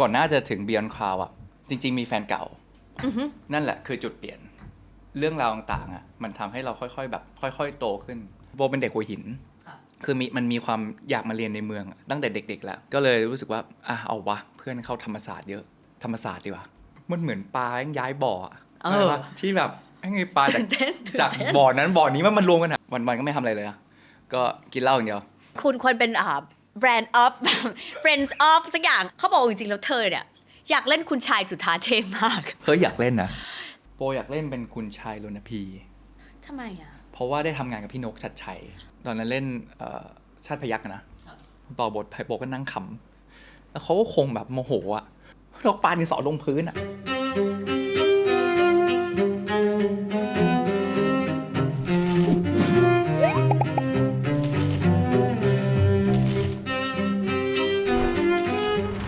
ก่อนหน้าจะถึง Beyond Cloud อ่ะจริงๆมีแฟนเก่านั่นแหละคือจุดเปลี่ยนเรื่องราวต่างๆอ่ะมันทำให้เราค่อยๆแบบค่อยๆโตขึ้นโบเป็นเด็กหัวหินคือมันมีความอยากมาเรียนในเมืองตั้งแต่เด็กๆแล้วก็เลยรู้สึกว่าเอาวะเพื่อนเข้าธรรมศาสตร์เยอะธรรมศาสตร์ดีกว่ามันเหมือนปลาย้ายบ่ออะไรวะที่แบบไงปลาจากบ่อนั้นบ่อนี้มันรวมกันอ่ะวันๆก็ไม่ทำอะไรเลยนะก็กินเหล้าอย่างเดียวคุณควรเป็นแบรนด์ออฟ friends of สักอย่างเขาบอกจริงๆแล้วเธอเนี่ยอยากเล่นคุณชายจุฑาเทพมากเฮ้ยอยากเล่นนะโปอยากเล่นเป็นคุณชายรณพีทำไมอ่ะเพราะว่าได้ทำงานกับพี่นกชัดชัยตอนนั้นเล่นชาติพยัคฆ์นะต่อบทไพโปก็นั่งขำแล้วเขาก็คงแบบโมโหอ่ะเราปาดินสอลงพื้นอ่ะ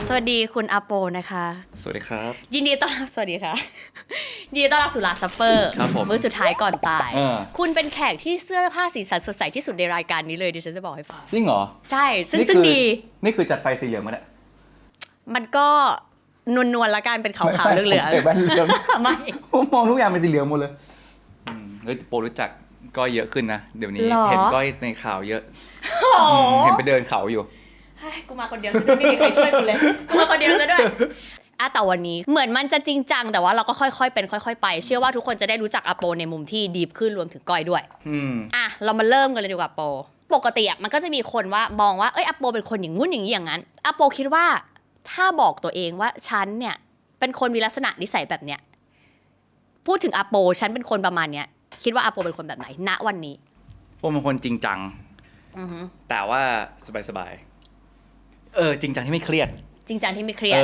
สวัสดีคุณอาโปนะคะสวัสดีครับยินดีต้อนรับสวัสดีค่ะยินดีต้อนรับสู่ลาซัฟเฟอร์มื้อสุดท้ายก่อนตายคุณเป็นแขกที่เสื้อผ้าสีสันสดใสที่สุดในรายการนี้เลยดิฉันจะบอกให้ฟังจริงเหรอใช่ซึ่งดีนี่คือจัดไฟสีเหลืองมาเนี่ยมันก็นวลๆละกันเป็นขาวๆเหลืองๆไม่ผมมองทุกอย่างเป็นสีเหลืองหมดเลยเฮ้ยโปรู้จักก้อยเยอะขึ้นนะเดี๋ยวนี้เห็นก้อยในข่าวเยอะเห็นไปเดินเขาอยู่กูมาคนเดียวซะด้วยไม่มีใครช่วยกูเลยกูมาคนเดียวซะด้วยแต่วันนี้เหมือนมันจะจริงจังแต่ว่าเราก็ค่อยๆเป็นค่อยๆไปเชื่อว่าทุกคนจะได้รู้จักอาโปในมุมที่ดีขึ้นรวมถึงก้อยด้วยเรามาเริ่มกันเลยดีกว่าโปปกติมันก็จะมีคนว่ามองว่าอาโปเป็นคนอย่างงู้นอย่างนี้อย่างนั้นอาโปคิดว่าถ้าบอกตัวเองว่าฉันเนี่ยเป็นคนมีลักษณะนิสัยแบบเนี้ยพูดถึงอาโปฉันเป็นคนประมาณเนี้ยคิดว่าอาโปเป็นคนแบบไหนณวันนี้โปเป็นคนจริงจังแต่ว่าสบายจริงจังที่ไม่เครียดจริงจังที่ไม่เครียด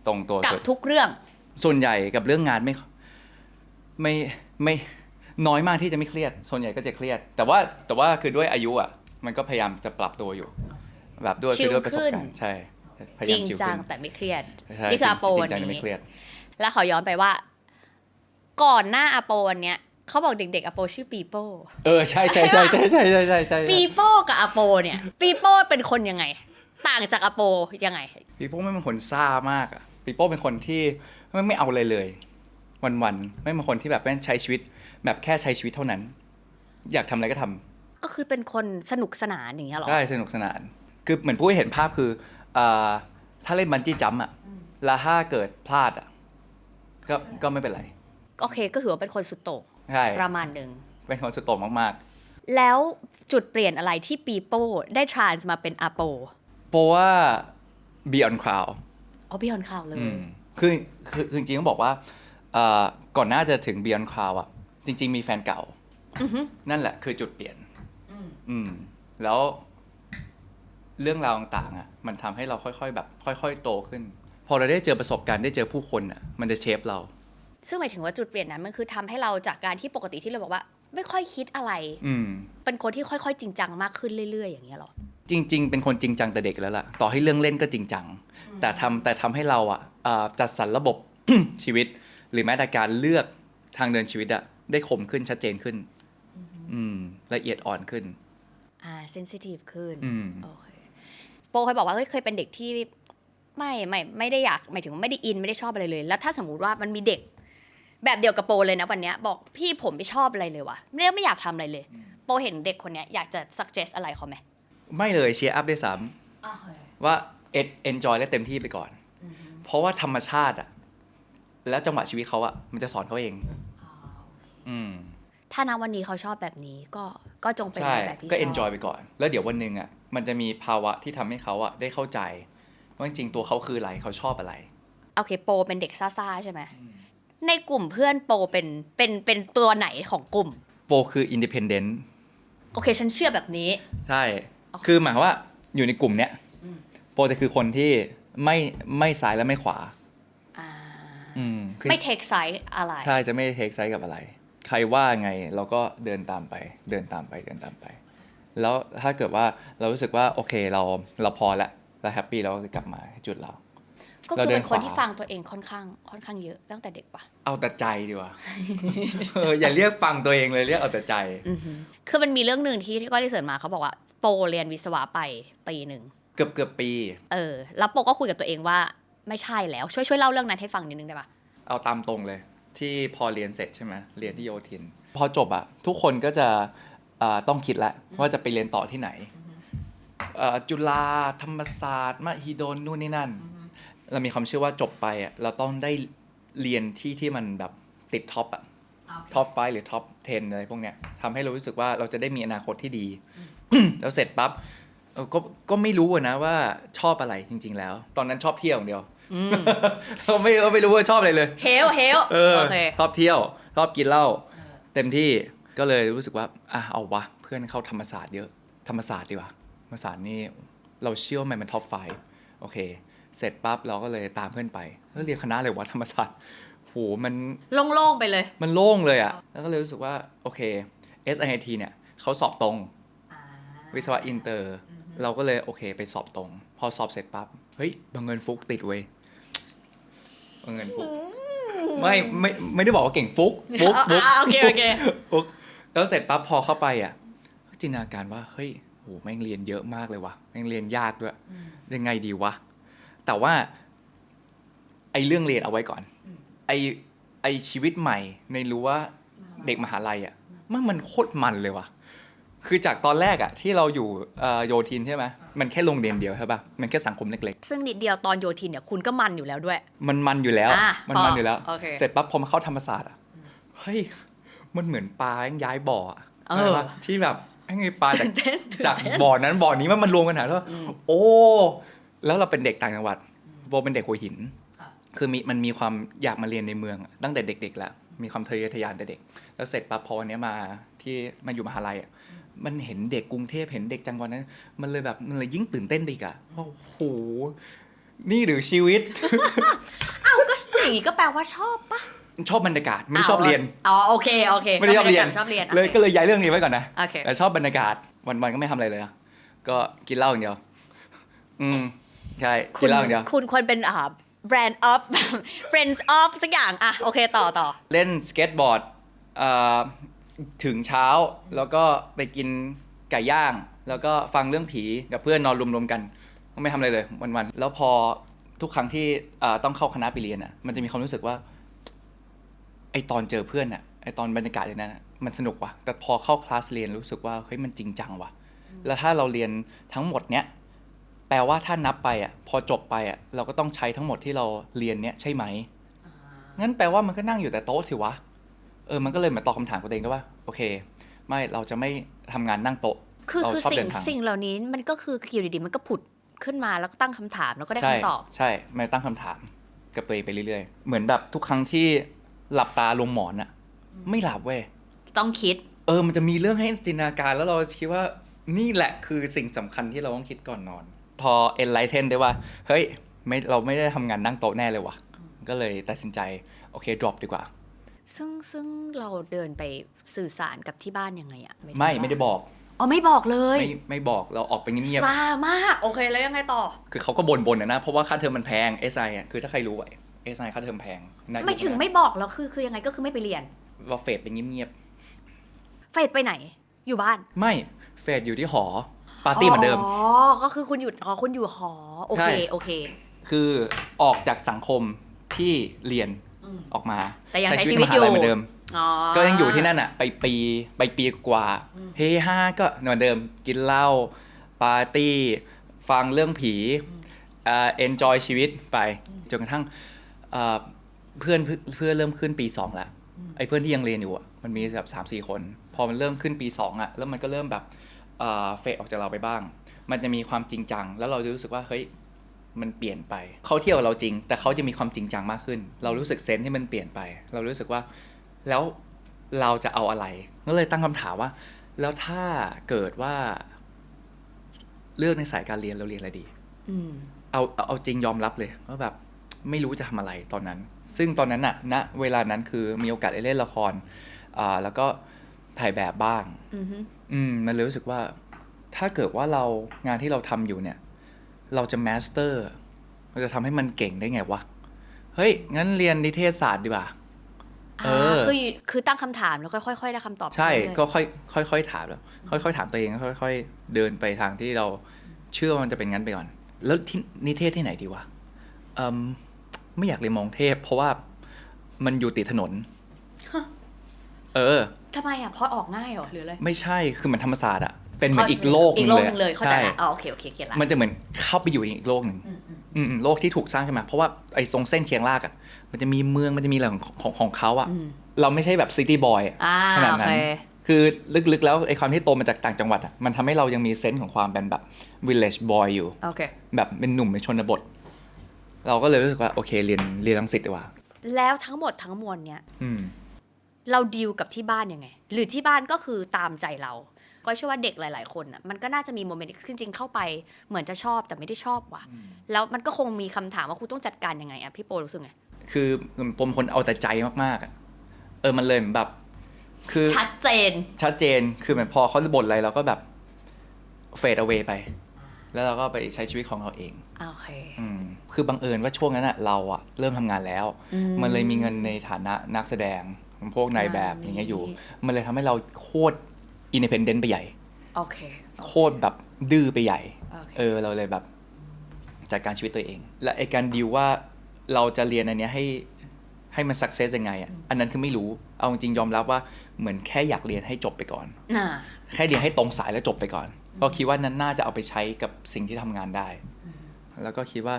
ตรงตัวกับทุกเรื่องส่วนใหญ่กับเรื่องงานไม่น้อยมากที่จะไม่เครียดส่วนใหญ่ก็จะเครียดแต่ว่าคือด้วยอายุมันก็พยายามจะปรับตัวอยู่แบบด้วยประสบการณ์ใช่จริงจังแต่ไม่เครียดนี่คืออาโปวันนี้แล้วขอย้อนไปว่าก่อนหน้าอาโปวันเนี้ยเขาบอกเด็กๆอาโปชื่อปีโป้ใช่ปีโป้กับอาโปเนี่ยปีโป้เป็นคนยังไงต่างจากอาโปยังไงปีโป้ไม่เป็นคนซ่ามากปีโป้เป็นคนที่ไม่เอาอะไรเลยวันๆไม่เป็นคนที่แบบใช้ชีวิตแบบแค่ใช้ชีวิตเท่านั้น อยากทำอะไรก็ทำก็คือเป็นคนสนุกสนานอย่างเงี้ยหรอใช่สนุกสนานคือเหมือนผู้เห็นภาพคือถ้าเล่นบันจี้จัมป์แล้วถ้าเกิดพลาดก็ไม่เป็นไรโอเคก็ถือว่าเป็นคนสุดโต่งประมาณนึงเป็นคนสุดโต่งมากๆแล้วจุดเปลี่ยนอะไรที่ปีโป้ได้ทรานส์มาเป็นอาโปเพราะว่า Beyond Cloud Beyond Cloud เลยคือจริงๆต้องบอกว่าก่อนหน้าจะถึง Beyond Cloud จริงๆมีแฟนเก่านั่นแหละคือจุดเปลี่ยนแล้วเรื่องราวต่างๆมันทำให้เราค่อยๆแบบค่อยๆโตขึ้นพอเราได้เจอประสบการณ์ได้เจอผู้คนมันจะเชฟเราซึ่งหมายถึงว่าจุดเปลี่ยนนั้นมันคือทำให้เราจากการที่ปกติที่เราบอกว่าไม่ค่อยคิดอะไรเป็นคนที่ค่อยๆจริงจังมากขึ้นเรื่อยๆอย่างเงี้ยหรอจริงๆเป็นคนจริงจังแต่เด็กแล้วล่ะต่อให้เรื่องเล่นก็จริงจังแต่ทำให้เราจัดสรรระบบ ชีวิตหรือแม้แต่การเลือกทางเดินชีวิตได้คมขึ้นชัดเจนขึ้นละเอียดอ่อนขึ้นเซนซิทีฟขึ้นโอเคโปเคยบอกว่าเคยเป็นเด็กที่ไม่ได้อยากหมายถึงไม่ได้อินไม่ได้ชอบอะไรเลยแล้วถ้าสมมุติว่ามันมีเด็กแบบเดียวกับโปเลยนะวันนี้บอกพี่ผมไม่ชอบอะไรเลยวะไม่อยากทำอะไรเลยโปเห็นเด็กคนนี้อยากจะ suggest อะไรเขาไหมไม่เลยเชียร์อัพด้วยซ้ำว่าenjoy และเต็มที่ไปก่อนเพราะว่าธรรมชาติแล้วจังหวะชีวิตเขามันจะสอนเขาเองถ้าณวันนี้เขาชอบแบบนี้ก็จงเป็นแบบที่ชอบก็ enjoy ไปก่อนแล้วเดี๋ยววันนึงมันจะมีภาวะที่ทำให้เขาได้เข้าใจว่าจริงๆตัวเขาคืออะไรเขาชอบอะไรโอเคโปเป็นเด็กซ่าๆใช่ไหมในกลุ่มเพื่อนโปเป็นตัวไหนของกลุ่มโปคือ independent โอเคฉันเชื่อแบบนี้ใช่คือหมายว่าอยู่ในกลุ่มเนี้ยโปจะคือคนที่ไม่ซ้ายและไม่ขวาไม่เทคไซส์อะไรใช่จะไม่เทคไซส์กับอะไรใครว่าไงเราก็เดินตามไปแล้วถ้าเกิดว่าเรารู้สึกว่าโอเคเราพอแล้วเราแฮปปี้เราก็กลับมาจุดเราก็คือเป็นคนที่ฟังตัวเองค่อนข้างเยอะตั้งแต่เด็กปะเอาแต่ใจดีกว่า อย่าเรียกฟังตัวเองเลยเรียกเอาแต่ใจคือมันมีเรื่องนึงที่ก็ได้เสิร์ชมาเขาบอกว่าโปเรียนวิศวะไปปีนึงเกือบปีแล้วโปก็คุยกับตัวเองว่า ไม่ใช่แล้วช่วยเล่าเรื่องนั้นให้ฟังนิดนึงได้ปะเอาตามตรงเลยที่พอเรียนเสร็จใช่ไหมเรียนที่โยธินพอจบอะทุกคนก็จะต้องคิดแล้วว่าจะไปเรียนต่อที่ไหนจุฬาธรรมศาสตร์มหิดลนู่นนี่นั่นเรามีความเชื่อว่าจบไปอะเราต้องได้เรียนที่มันแบบติดท็อปอะท็อป5หรือท็อป10อะไรพวกเนี้ยทำให้เรารู้สึกว่าเราจะได้มีอนาคตที่ดี แล้วเสร็จปั๊บก็ไม่รู้นะว่าชอบอะไรจริงๆแล้วตอนนั้นชอบเที่ยวอย่างเดียวเราไม่รู้ว่าชอบอะไรเลยเฮลโอเคชอบเที่ยวชอบกินเหล้าเต็มที่ก็เลยรู้สึกว่าเอาวะเพื่อนเข้าธรรมศาสตร์เยอะธรรมศาสตร์ดีกว่าธรรมศาสตร์นี่เราเชื่อว่ามันท็อป5โอเคเสร็จปั๊บเราก็เลยตามเพื่อนไปแล้วเรียนคณะเลยวะธรรมศาสตร์โหมันโล่งๆไปเลยมันโล่งเลยอ่ะแล้วก็เลยรู้สึกว่าโอเค SIT เนี่ยเขาสอบตรงวิศวะอินเตอร์เราก็เลยโอเคไปสอบตรงพอสอบเสร็จปั๊บเฮ้ยบังเอิญฟุกติดเว้ยบังเอิญฟุกไม่ได้บอกว่าเก่งฟุกโอเคฟุกแล้วเสร็จปั๊บพอเข้าไปอ่ะจินตนาการว่าเฮ้ยโหแม่งเรียนเยอะมากเลยว่ะแม่งเรียนยากด้วยยังไงดีวะแต่ว่าไอ้เรื่องเรียนเอาไว้ก่อนไอ้ชีวิตใหม่ในรู้ว่าเด็กมหาลัยอ่ะมันโคตรมันเลยว่ะคือจากตอนแรกอะที่เราอยู่โยธินใช่ไหมมันแค่โรงเรียนเดียวใช่ป่ะมันแค่สังคมเล็กๆซึ่งนิดเดียวตอนโยธินเนี่ยคุณก็มันอยู่แล้วด้วยมันอยู่แล้วมันอยู่แล้ว okay. เสร็จปั๊บพอมาเข้าธรรมศาสตร์อะเฮ้ยมันเหมือนปลาย้ายบ่อที่แบบไงปลาจากบ่อนั้นบ่อนี้มันรวมกันหาแล้วโอ้แล้วเราเป็นเด็กต่างจังหวัดโบเป็นเด็กหัวหินคือมันมีความอยากมาเรียนในเมืองตั้งแต่เด็กๆแล้วมีความทะเยอทะยานแต่เด็กแล้วเสร็จปั๊บพอวันนี้มาที่มาอยู่มหาลัยอะมันเห็นเด็กกรุงเทพเห็นเด็กจังหวัดนั้นมันเลยยิ่งตื่นเต้นไปอีกอะโอ้โหนี่หรือชีวิต อ้าวก็อย่างนี้ก็แปลว่าชอบปะชอบบรรยากาศไม่ได้ชอบเรียนโอเคไม่ได้ชอบเรียนเลยก็เลยย้ายเรื่องนี้ไว้ก่อนนะแต่ชอบบรรยากาศวันๆก็ไม่ทำอะไรเลยก็กินเหล้าอย่างเดียวใช่กินเหล้าอย่างเดียวคุณควรเป็นbrand of friends of สักอย่างโอเคต่อเล่นสเก็ตบอร์ดถึงเช้าแล้วก็ไปกินไก่ย่างแล้วก็ฟังเรื่องผีกับเพื่อนนอนรวมๆกันก็ไม่ทำอะไรเลยวันๆแล้วพอทุกครั้งที่ต้องเข้าคณะไปเรียนมันจะมีความรู้สึกว่าไอตอนเจอเพื่อนไอตอนบรรยากาศอย่างนั้นมันสนุกว่ะแต่พอเข้าคลาสเรียนรู้สึกว่าเฮ้ยมันจริงจังว่ะแล้วถ้าเราเรียนทั้งหมดเนี้ยแปลว่าถ้านับไปพอจบไปเราก็ต้องใช้ทั้งหมดที่เราเรียนเนี้ยใช่ไหมงั้นแปลว่ามันก็นั่งอยู่แต่โต๊ะสิวะมันก็เลยมาตอบคำถามตัวเองด้วยว่าโอเคไม่เราจะไม่ทำงานนั่งโต๊ะคือสิ่งเหล่านี้มันก็คืออยู่ดีๆมันก็ผุดขึ้นมาแล้วก็ตั้งคำถามแล้วก็ได้คำตอบใช่ไม่ตั้งคำถามกับตัวเองไปเรื่อยๆเหมือนแบบทุกครั้งที่หลับตาลงหมอนไม่หลับเว้ยต้องคิดมันจะมีเรื่องให้จินตนาการแล้วเราคิดว่านี่แหละคือสิ่งสำคัญที่เราต้องคิดก่อนนอนพอ enlighten ได้ว่าเฮ้ยเราไม่ได้ทำงานนั่งโต๊ะแน่เลยว่ะก็เลยตัดสินใจโอเค drop ดีกว่าซึ่งเราเดินไปสื่อสารกับที่บ้านยังไงไม่ได้บอกไม่บอกเลยไม่บอกเราออกไปเงียบๆซ่ามากโอเคแล้วยังไงต่อคือเขาก็บ่นนะเพราะว่าค่าเทอมมันแพง SI คือถ้าใครรู้SI ค่าเทอมแพงไม่ถึงไม่บอกแล้วคือยังไงก็คือไม่ไปเรียนว่าเฟดไปเงียบเฟดไปไหนอยู่บ้านไม่เฟดอยู่ที่หอปาร์ตี้เหมือนเดิมก็คือคุณอยู่หอโอเคคือออกจากสังคมที่เรียนออกมาแต่ยังใช้ชีวิตอยู่เหมือนเดิมก็ยังอยู่ที่นั่นไปปีกว่าเฮฮาก็เหมือนเดิมกินเหล้าปาร์ตี้ฟังเรื่องผีenjoy ชีวิตไปจนกระทั่งเพื่อนเริ่มขึ้นปี2แล้วไอ้เพื่อนที่ยังเรียนอยู่มันมีแบบ 3-4 คนพอมันเริ่มขึ้นปี2แล้วมันก็เริ่มแบบเฟดออกจากเราไปบ้างมันจะมีความจริงจังแล้วเราจะรู้สึกว่าเฮ้ยมันเปลี่ยนไปเขาเที่ยวกับเราจริงแต่เขาจะมีความจริงจังมากขึ้นเรารู้สึกเซนส์ที่มันเปลี่ยนไปเรารู้สึกว่าแล้วเราจะเอาอะไรก็เลยตั้งคำถามว่าแล้วถ้าเกิดว่าเลือกในสายการเรียนเราเรียนอะไรดีเอาจริงยอมรับเลยว่าแบบไม่รู้จะทำอะไรตอนนั้นซึ่งตอนนั้นณเวลานั้นคือมีโอกาสได้เล่นละครแล้วก็ถ่ายแบบบ้างมันเลยรู้สึกว่าถ้าเกิดว่าเรางานที่เราทำอยู่เนี่ยเราจะมาสเตอร์เราจะทำให้มันเก่งได้ไงวะเฮ้ยงั้นเรียนนิเทศศาสตร์ดีกว่าคือตั้งคำถามแล้วค่อยๆได้คำตอบใช่ก็ค่อยๆถามแล้วค่อยๆถามตัวเองค่อยๆเดินไปทางที่เราเชื่อว่ามันจะเป็นงั้นไปก่อนแล้วที่นิเทศที่ไหนดีวะ มไม่อยากเรียนมองเทพเพราะว่ามันอยู่ติดถนนทำไมอ่ะพอออกง่ายเหรอหรืออะไรไม่ใช่คือมันธรรมศาสตร์อะเป็นเหมือนอีกโลกนึงเลยเข้าใจละโอเคเก็ตละมันจะเหมือนเข้าไปอยู่อีกโลกนึงโลกที่ถูกสร้างขึ้นมาเพราะว่าไอ้ตรงเส้นเชียงรากอะมันจะมีเมืองมันจะมีอะไรของเขาอะเราไม่ใช่แบบซิตี้บอยขนาดนั้นคือลึกๆแล้วไอ้ความที่โตมาจากต่างจังหวัดอะมันทำให้เรายังมีเซนส์ของความเป็นแบบวิลเลจบอยอยู่แบบเป็นหนุ่มในชนบทเราก็เลยรู้สึกว่าโอเคเรียนรังสิตดีกว่าแล้วทั้งหมดทั้งมวลเนี้ยเราดีลกับที่บ้านยังไงหรือที่บ้านก็คือตามใจเราก็เชื่อว่าเด็กหลายๆคนอ่ะมันก็น่าจะมีโมเมนต์จริงๆเข้าไปเหมือนจะชอบแต่ไม่ได้ชอบว่ะแล้วมันก็คงมีคำถามว่าคุณต้องจัดการยังไงอ่ะพี่โปรู้สึกไงคือผมคนเอาแต่ใจมากๆอ่ะมันเลยแบบคือชัดเจนคือเหมือนพอเขาบ่นอะไรเราก็แบบเฟดเอาเวไปแล้วเราก็ไปใช้ชีวิตของเราเองโอเคคือบังเอิญว่าช่วงนั้นอ่ะเราอ่ะเริ่มทำงานแล้วมันเลยมีเงินในฐานะนักแสดงพวกนายแบบอย่างเงี้ยอยู่มันเลยทำให้เราโคตรอินดิเพนเดนต์ไปใหญ่โคตรแบบดื้อไปใหญ่เราเลยแบบจัดการชีวิตตัวเองและไอการดีลว่าเราจะเรียนอันเนี้ยให้มันสักเซสยังไงอ่ะอันนั้นคือไม่รู้เอาจริงยอมรับว่าเหมือนแค่อยากเรียนให้จบไปก่อนแค่เรียนให้ตรงสายแล้วจบไปก่อนก็คิดว่านั้นน่าจะเอาไปใช้กับสิ่งที่ทำงานได้แล้วก็คิดว่า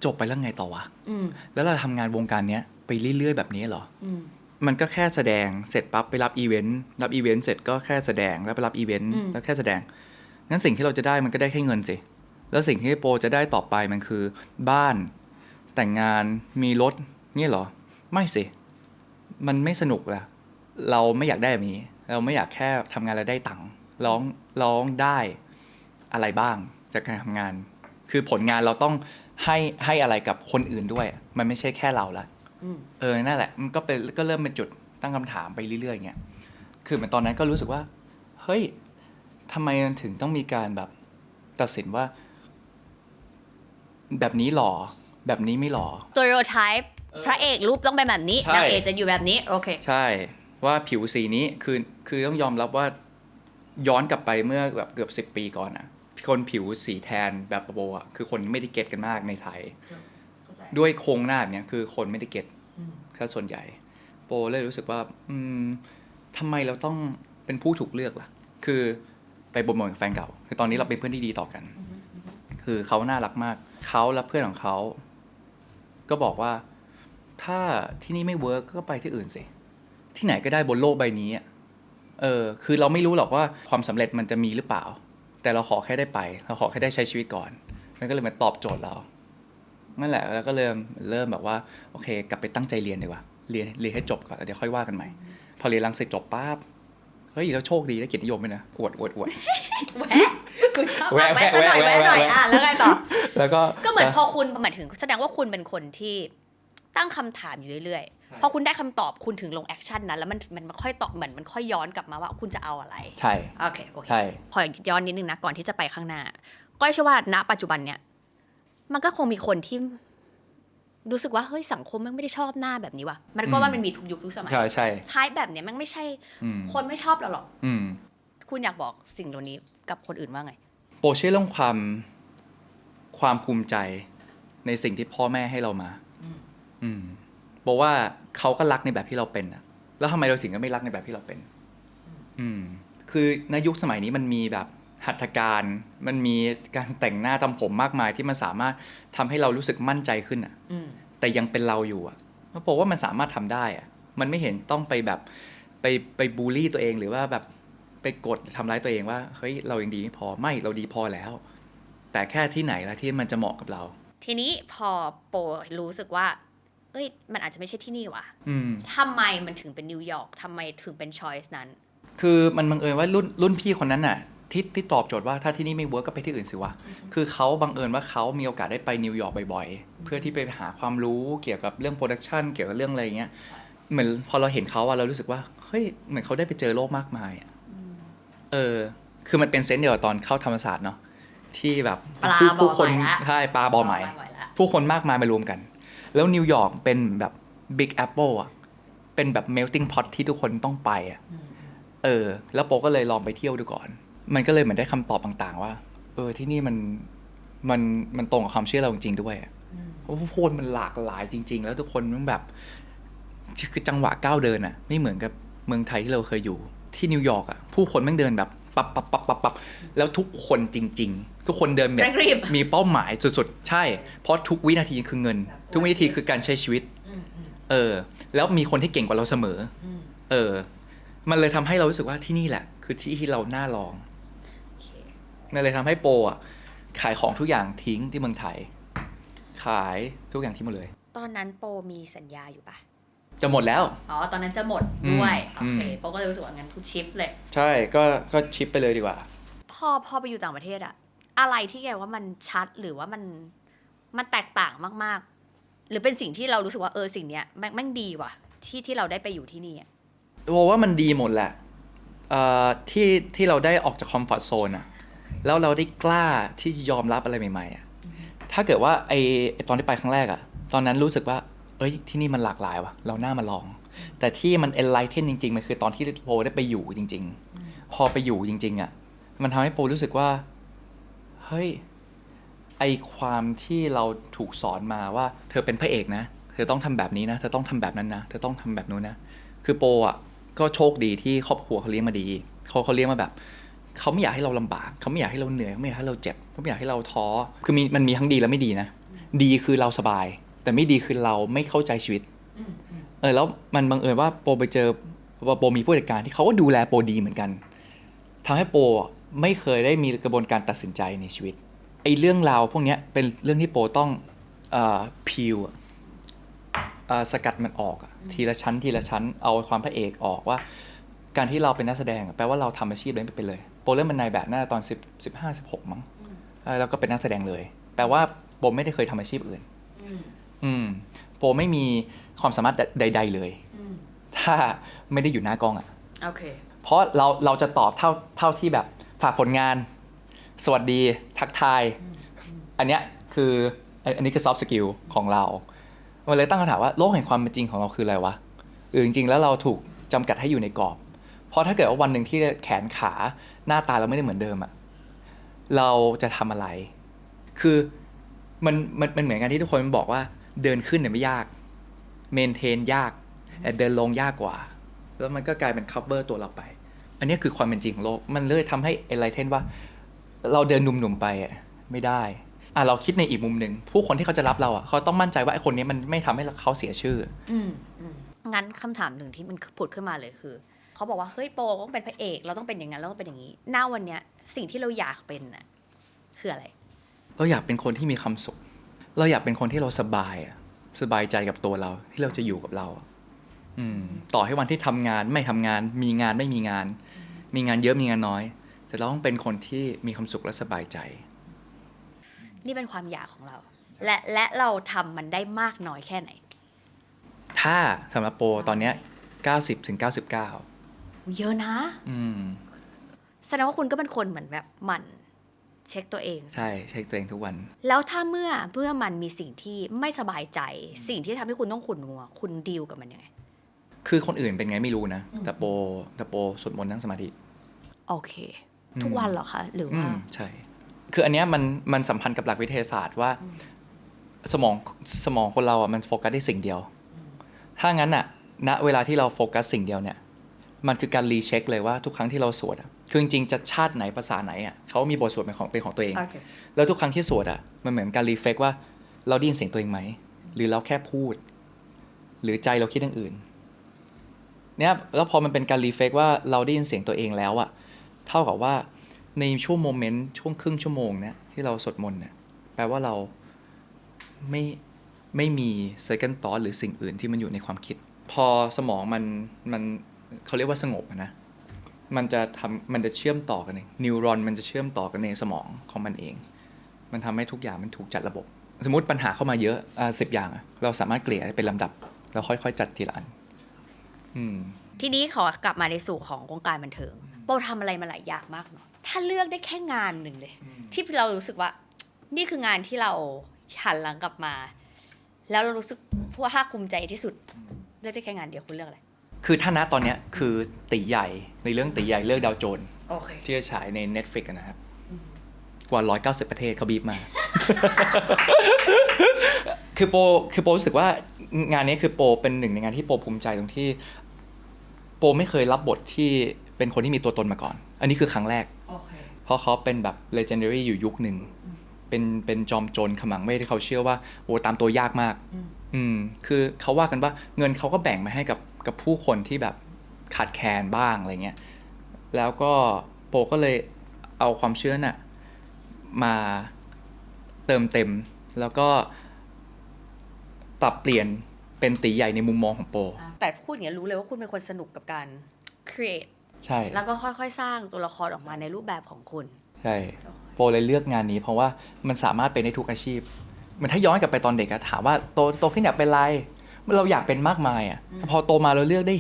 จบไปแล้วไงต่อวะแล้วเราทำงานวงการเนี้ยไปเรื่อยๆแบบนี้เหรอมันก็แค่แสดงเสร็จปั๊บไปรับอีเวนต์เสร็จก็แค่แสดงแล้วไปรับอีเวนต์แล้วแค่แสดงงั้นสิ่งที่เราจะได้มันก็ได้แค่เงินสิแล้วสิ่งที่โปรจะได้ต่อไปมันคือบ้านแต่งงานมีรถนี่เหรอไม่สิมันไม่สนุกละเราไม่อยากได้แบบนี้เราไม่อยากแค่ทำงานแล้วได้ตังค์ร้องได้อะไรบ้างจากการทำงานคือผลงานเราต้องให้อะไรกับคนอื่นด้วยมันไม่ใช่แค่เราละนั่นแหละมันก็เริ่มเป็นจุดตั้งคำถามไปเรื่อยๆอย่างเงี้ยคือเหมือนตอนนั้นก็รู้สึกว่าเฮ้ยทำไมมันถึงต้องมีการแบบตัดสินว่าแบบนี้หล่อแบบนี้ไม่หล่อ stereotype พระเอกรูปต้องเป็นแบบนี้นางเอกจะอยู่แบบนี้โอเคใช่ว่าผิวสีนี้คือต้องยอมรับว่าย้อนกลับไปเมื่อแบบเกือบ10 ปีก่อนอ่ะคนผิวสีแทนแบบโบอ่ะคือคนไม่ได้เก็ตกันมากในไทยด้วยโครงหน้าแบบนี้คือคนไม่ได้เก็ตแค่ส่วนใหญ่โปเลยรู้สึกว่าทำไมเราต้องเป็นผู้ถูกเลือกล่ะคือไปบ่นกับแฟนเก่าคือตอนนี้เราเป็นเพื่อนที่ดีต่อกันคือเขาน่ารักมากเขาและเพื่อนของเขาก็บอกว่าถ้าที่นี่ไม่เวิร์กก็ไปที่อื่นสิที่ไหนก็ได้บนโลกใบนี้คือเราไม่รู้หรอกว่าความสำเร็จมันจะมีหรือเปล่าแต่เราขอแค่ได้ไปเราขอแค่ได้ใช้ชีวิตก่อนมันก็เลยมาตอบโจทย์เรานั่นแหละแล้วก็เริ่มแบบว่าโอเคกลับไปตั้งใจเรียนดีกว่าเรียนให้จบก่อนเดี๋ยวค่อยว่ากันใหม่พอเรียนรังสิตจบปั๊บเฮ้ยแล้วโชคดีได้เกียรตินิยมด้วยนะอวดแหวะกูชอบแหวะหน่อยแล้วไงต่อแล้วก็เหมือนพอคุณหมายถึงแสดงว่าคุณเป็นคนที่ตั้งคำถามอยู่เรื่อยๆพอคุณได้คำตอบคุณถึงลงแอคชั่นนั้นแล้วมันค่อยตอบเหมือนมันค่อยย้อนกลับมาว่าคุณจะเอาอะไรใช่โอเคพอย้อนนิดนึงนะก่อนที่จะไปข้างหน้าก้อยเชื่อว่าณปัจจุบันเนี่ยมันก็คงมีคนที่รู้สึกว่าเฮ้ยสังคมมันไม่ได้ชอบหน้าแบบนี้ว่ะมันก็ว่ามันมีทุกยุคทุกสมัยใช่ท้ายแบบเนี้ยมันไม่ใช่คนไม่ชอบเราหรอกคุณอยากบอกสิ่งเหล่านี้กับคนอื่นว่าไงโปรเชื่อเรื่องความภูมิใจในสิ่งที่พ่อแม่ให้เรามาบอกว่าเขาก็รักในแบบที่เราเป็นอะแล้วทำไมเราถึงก็ไม่รักในแบบที่เราเป็นคือในยุคสมัยนี้มันมีแบบหัตถการมันมีการแต่งหน้าทำผมมากมายที่มันสามารถทำให้เรารู้สึกมั่นใจขึ้นอะแต่ยังเป็นเราอยู่อะเพราะว่ามันสามารถทำได้อะมันไม่เห็นต้องไปแบบไปบูลลี่ตัวเองหรือว่าแบบไปกดทำร้ายตัวเองว่าเฮ้ยเรายังดีไม่พอไม่เราดีพอแล้วแต่แค่ที่ไหนละที่มันจะเหมาะกับเราทีนี้พอโปรู้สึกว่าเอ้ยมันอาจจะไม่ใช่ที่นี่ว่ะทำไมมันถึงเป็นนิวยอร์กทำไมถึงเป็นช้อยส์นั้นคือมันบังเอิญว่ารุ่นพี่คนนั้นน่ะที่ตอบโจทย์ว่าถ้าที่นี่ไม่เวิร์กก็ไปที่อื่นสิวะคือเขาบังเอิญว่าเขามีโอกาสได้ไปนิวยอร์กบ่อยๆเพื่อที่ไปหาความรู้เกี่ยวกับเรื่องโปรดักชันเกี่ยวกับเรื่องอะไรเงี้ยเหมือนพอเราเห็นเขาอะเรารู้สึกว่าเฮ้ยเหมือนเขาได้ไปเจอโลกมากมายอะคือมันเป็นเซนส์เดียวกับตอนเข้าธรรมศาสตร์เนาะที่แบบผู้คนใช่ปลาบอใหม่ผู้คนมากมายมารวมกันแล้วนิวยอร์กเป็นแบบบิ๊กแอปเปิลอ่ะเป็นแบบเมลติ้งพอตที่ทุกคนต้องไปอ่ะแล้วโปก็เลยลองไปเที่ยวดูก่อนมันก็เลยเหมือนได้คำตอบต่างๆว่าที่นี่มันตรงกับความเชื่อเราจริงๆด้วย ผู้คนมันหลากหลายจริงๆแล้วทุกคนมันแบบคือจังหวะก้าวเดินอ่ะไม่เหมือนกับเมืองไทยที่เราเคยอยู่ที่นิวยอร์กอ่ะผู้คนแม่งเดินแบบปับแล้วทุกคนจริงๆทุกคนเดินแบบมีเป้าหมายสุดๆใช่เพราะทุกวินาทีคือเงินทุกวินาทีคือการใช้ชีวิตแล้วมีคนที่เก่งกว่าเราเสมอมันเลยทำให้เรารู้สึกว่าที่นี่แหละคือที่ที่เราน่าลองนั่นเลยทำให้โปอ่ะขายของทุกอย่างทิ้งที่เมืองไทยขายทุกอย่างทิ้งหมดเลยตอนนั้นโปมีสัญญาอยู่ปะจะหมดแล้วตอนนั้นจะหมดด้วยโอเคโปก็เลยรู้สึกว่างั้นทุกชิฟเลยใช่ก็ชิปไปเลยดีกว่าพอไปอยู่ต่างประเทศอะอะไรที่แกว่ามันชัดหรือว่ามันแตกต่างมากๆหรือเป็นสิ่งที่เรารู้สึกว่าสิ่งเนี้ยแม่งดีว่ะที่เราได้ไปอยู่ที่นี่อะว่ามันดีหมดแหละที่เราได้ออกจากคอมฟอร์ทโซนอะแล้วเราได้กล้าที่จะยอมรับอะไรใหม่ๆอะถ้าเกิดว่าไอตอนที่ไปครั้งแรกอะตอนนั้นรู้สึกว่าที่นี่มันหลากหลายว่ะเราน่ามาลองแต่ที่มัน enlighten จริงๆมันคือตอนที่โปได้ไปอยู่จริงๆพอไปอยู่จริงๆอะมันทำให้โปรู้สึกว่าเฮ้ยไอความที่เราถูกสอนมาว่าเธอเป็นพระเอกนะเธอต้องทำแบบนี้นะเธอต้องทำแบบนั้นนะเธอต้องทำแบบนู้นนะคือโปอะก็โชคดีที่ครอบครัวเขาเลี้ยงมาดีเขาเลี้ยงมาแบบเขาไม่อยากให้เราลำบากเขาไม่อยากให้เราเหนื่อยเขาไม่อยากให้เราเจ็บเขาไม่อยากให้เราท้อคือมันมีทั้งดีและไม่ดีนะดีคือเราสบายแต่ไม่ดีคือเราไม่เข้าใจชีวิตแล้วมันบังเอิญว่าโปไปเจอโปมีผู้จัดการที่เขาก็ดูแลโปดีเหมือนกันทำให้โปไม่เคยได้มีกระบวนการตัดสินใจในชีวิตไอ้เรื่องราวพวกนี้เป็นเรื่องที่โปต้องพิวสกัดมันออกทีละชั้นทีละชั้นเอาความพระเอกออกว่าการที่เราเป็นนักแสดงแปลว่าเราทำอาชีพนั้นไปเลยโปเริ่มเป็นนายแบบน่าตอน15-16มั้งแล้วก็เป็นนักแสดงเลยแปลว่าโปไม่ได้เคยทำอาชีพอื่นโปไม่มีความสามารถใดๆเลยถ้าไม่ได้อยู่หน้ากล้องโอเคเพราะเราจะตอบเท่าที่แบบฝากผลงานสวัสดีทักทายอันนี้คือ soft skill ของเรามันเลยตั้งคำถามว่าโลกแห่งความเป็นจริงของเราคืออะไรวะจริงๆแล้วเราถูกจำกัดให้อยู่ในกรอบเพราะถ้าเกิดว่าวันหนึ่งที่แขนขาหน้าตาเราไม่ได้เหมือนเดิมเราจะทำอะไรคือมันเหมือนกันที่ทุกคนบอกว่าเดินขึ้นเนี่ยไม่ยากเมนเทนยากแต่เดินลงยากกว่าแล้วมันก็กลายเป็น cover ตัวเราไปอันนี้คือความเป็นจริงของโลกมันเลยทำให้enlightenว่าเราเดินหนุ่มๆไปไม่ได้เราคิดในอีกมุมหนึ่งผู้คนที่เขาจะรับเราเขาต้องมั่นใจว่าไอ้คนนี้มันไม่ทำให้เขาเสียชื่องั้นคำถามหนึ่งที่มันผุดขึ้นมาเลยคือเขาบอกว่าเฮ้ยโปต้องเป็นพระเอกเราต้องเป็นอย่างนั้นเราต้องเป็นอย่างนี้หน้าวันเนี้ยสิ่งที่เราอยากเป็นคืออะไรเราอยากเป็นคนที่มีความสุขเราอยากเป็นคนที่เราสบายใจกับตัวเราที่เราจะอยู่กับเราต่อให้วันที่ทำงานไม่ทำงานมีงานไม่มีงานมีงานเยอะมีงานน้อยแต่เราต้องเป็นคนที่มีความสุขและสบายใจนี่เป็นความอยากของเราและเราทำมันได้มากน้อยแค่ไหนถ้าสำหรับโปตอนนี้ 90-99 เยอะนะแสดงว่าคุณก็เป็นคนเหมือนแบบหมั่นเช็คตัวเองใช่เช็คตัวเองทุกวันแล้วถ้าเมื่อมันมีสิ่งที่ไม่สบายใจสิ่งที่ทำให้คุณต้องขุ่นมัวคุณดีลกับมันยังไงคือคนอื่นเป็นไงไม่รู้นะแต่โปสวดมนต์นั่งสมาธิโอเคทุกวันเหรอคะหรือว่าใช่คืออันเนี้ยมันสัมพันธ์กับหลักวิทยาศาสตร์ว่าสมองคนเรามันโฟกัสได้สิ่งเดียวถ้างั้นณเวลาที่เราโฟกัสสิ่งเดียวเนี่ยมันคือการรีเช็คเลยว่าทุกครั้งที่เราสวดคือจริงๆจะชาติไหนภาษาไหนเขามีบทสวดเป็นของตัวเอง okay. แล้วทุกครั้งที่สวดมันเหมือนการรีเฟกว่าเราได้ยินเสียงตัวเองไหมหรือเราแค่พูดหรือใจเราคิดอย่างอื่นเนี่ยแล้วพอมันเป็นการรีเฟกว่าเราได้ยินเสียงตัวเองแล้วเท่ากับว่าในช่วงโมเมนต์ช่วงครึ่งชั่วโมงเนี่ยที่เราสวดมนต์เนี่ยแปลว่าเราไม่มี second thought หรือสิ่งอื่นที่มันอยู่ในความคิดพอสมองมันเขาเรียกว่าสงบนะมันจะเชื่อมต่อกันเองนิวรอนมันจะเชื่อมต่อกันในสมองของมันเองมันทำให้ทุกอย่างมันถูกจัดระบบสมมติปัญหาเข้ามาเยอะ10 อย่างเราสามารถเกลี่ยเป็นลำดับแล้วค่อยๆจัดทีละอันทีนี้ขอกลับมาในสู่ของวงการบันเทิงโปทำอะไรมาหลายอย่างมากเนาะถ้าเลือกได้แค่งานหนึ่งเลยที่เรารู้สึกว่านี่คืองานที่เราหันหลังกลับมาแล้วเรารู้สึกภาคภูมิใจที่สุดเลือกได้แค่งานเดียวคุณเลือกอะไรคือถ้าณตอนนี้คือตีใหญ่ในเรื่องตีใหญ่เลือกดาวโจนส์ okay. ที่จะฉายใน Netflix นะครับกว่า190ประเทศเขาบีบมา ค คือโปรู้สึกว่างานนี้คือโปเป็นหนึ่งในงานที่โปภูมิใจตรงที่โปไม่เคยรับบทที่เป็นคนที่มีตัวตนมาก่อนอันนี้คือครั้งแรกเพราะเขาเป็นแบบ legendary อยู่ยุคหนึ่งเป็นจอมโจรขมังเวทที่เขาเชื่อว่าโอ้ตามตัวยากมากคือเขาว่ากันว่าเงินเขาก็แบ่งมาให้กับผู้คนที่แบบขาดแคลนบ้างอะไรเงี้ยแล้วก็โปก็เลยเอาความเชื่อน่ะมาเติมเต็มแล้วก็ปรับเปลี่ยนเป็นตีใหญ่ในมุมมองของโปแต่พูดอย่างนี้รู้เลยว่าคุณเป็นคนสนุกกับการ create ใช่แล้วก็ค่อยๆสร้างตัวละครออกมาในรูปแบบของคุณใช่โปเลยเลือกงานนี้เพราะว่ามันสามารถเป็นได้ทุกอาชีพเหมือนถ้าย้อนกลับไปตอนเด็กอะถามว่าโตขึ้นอยากเป็นอะไรเราอยากเป็นมากมายอะพอโตมาเราเลือกได้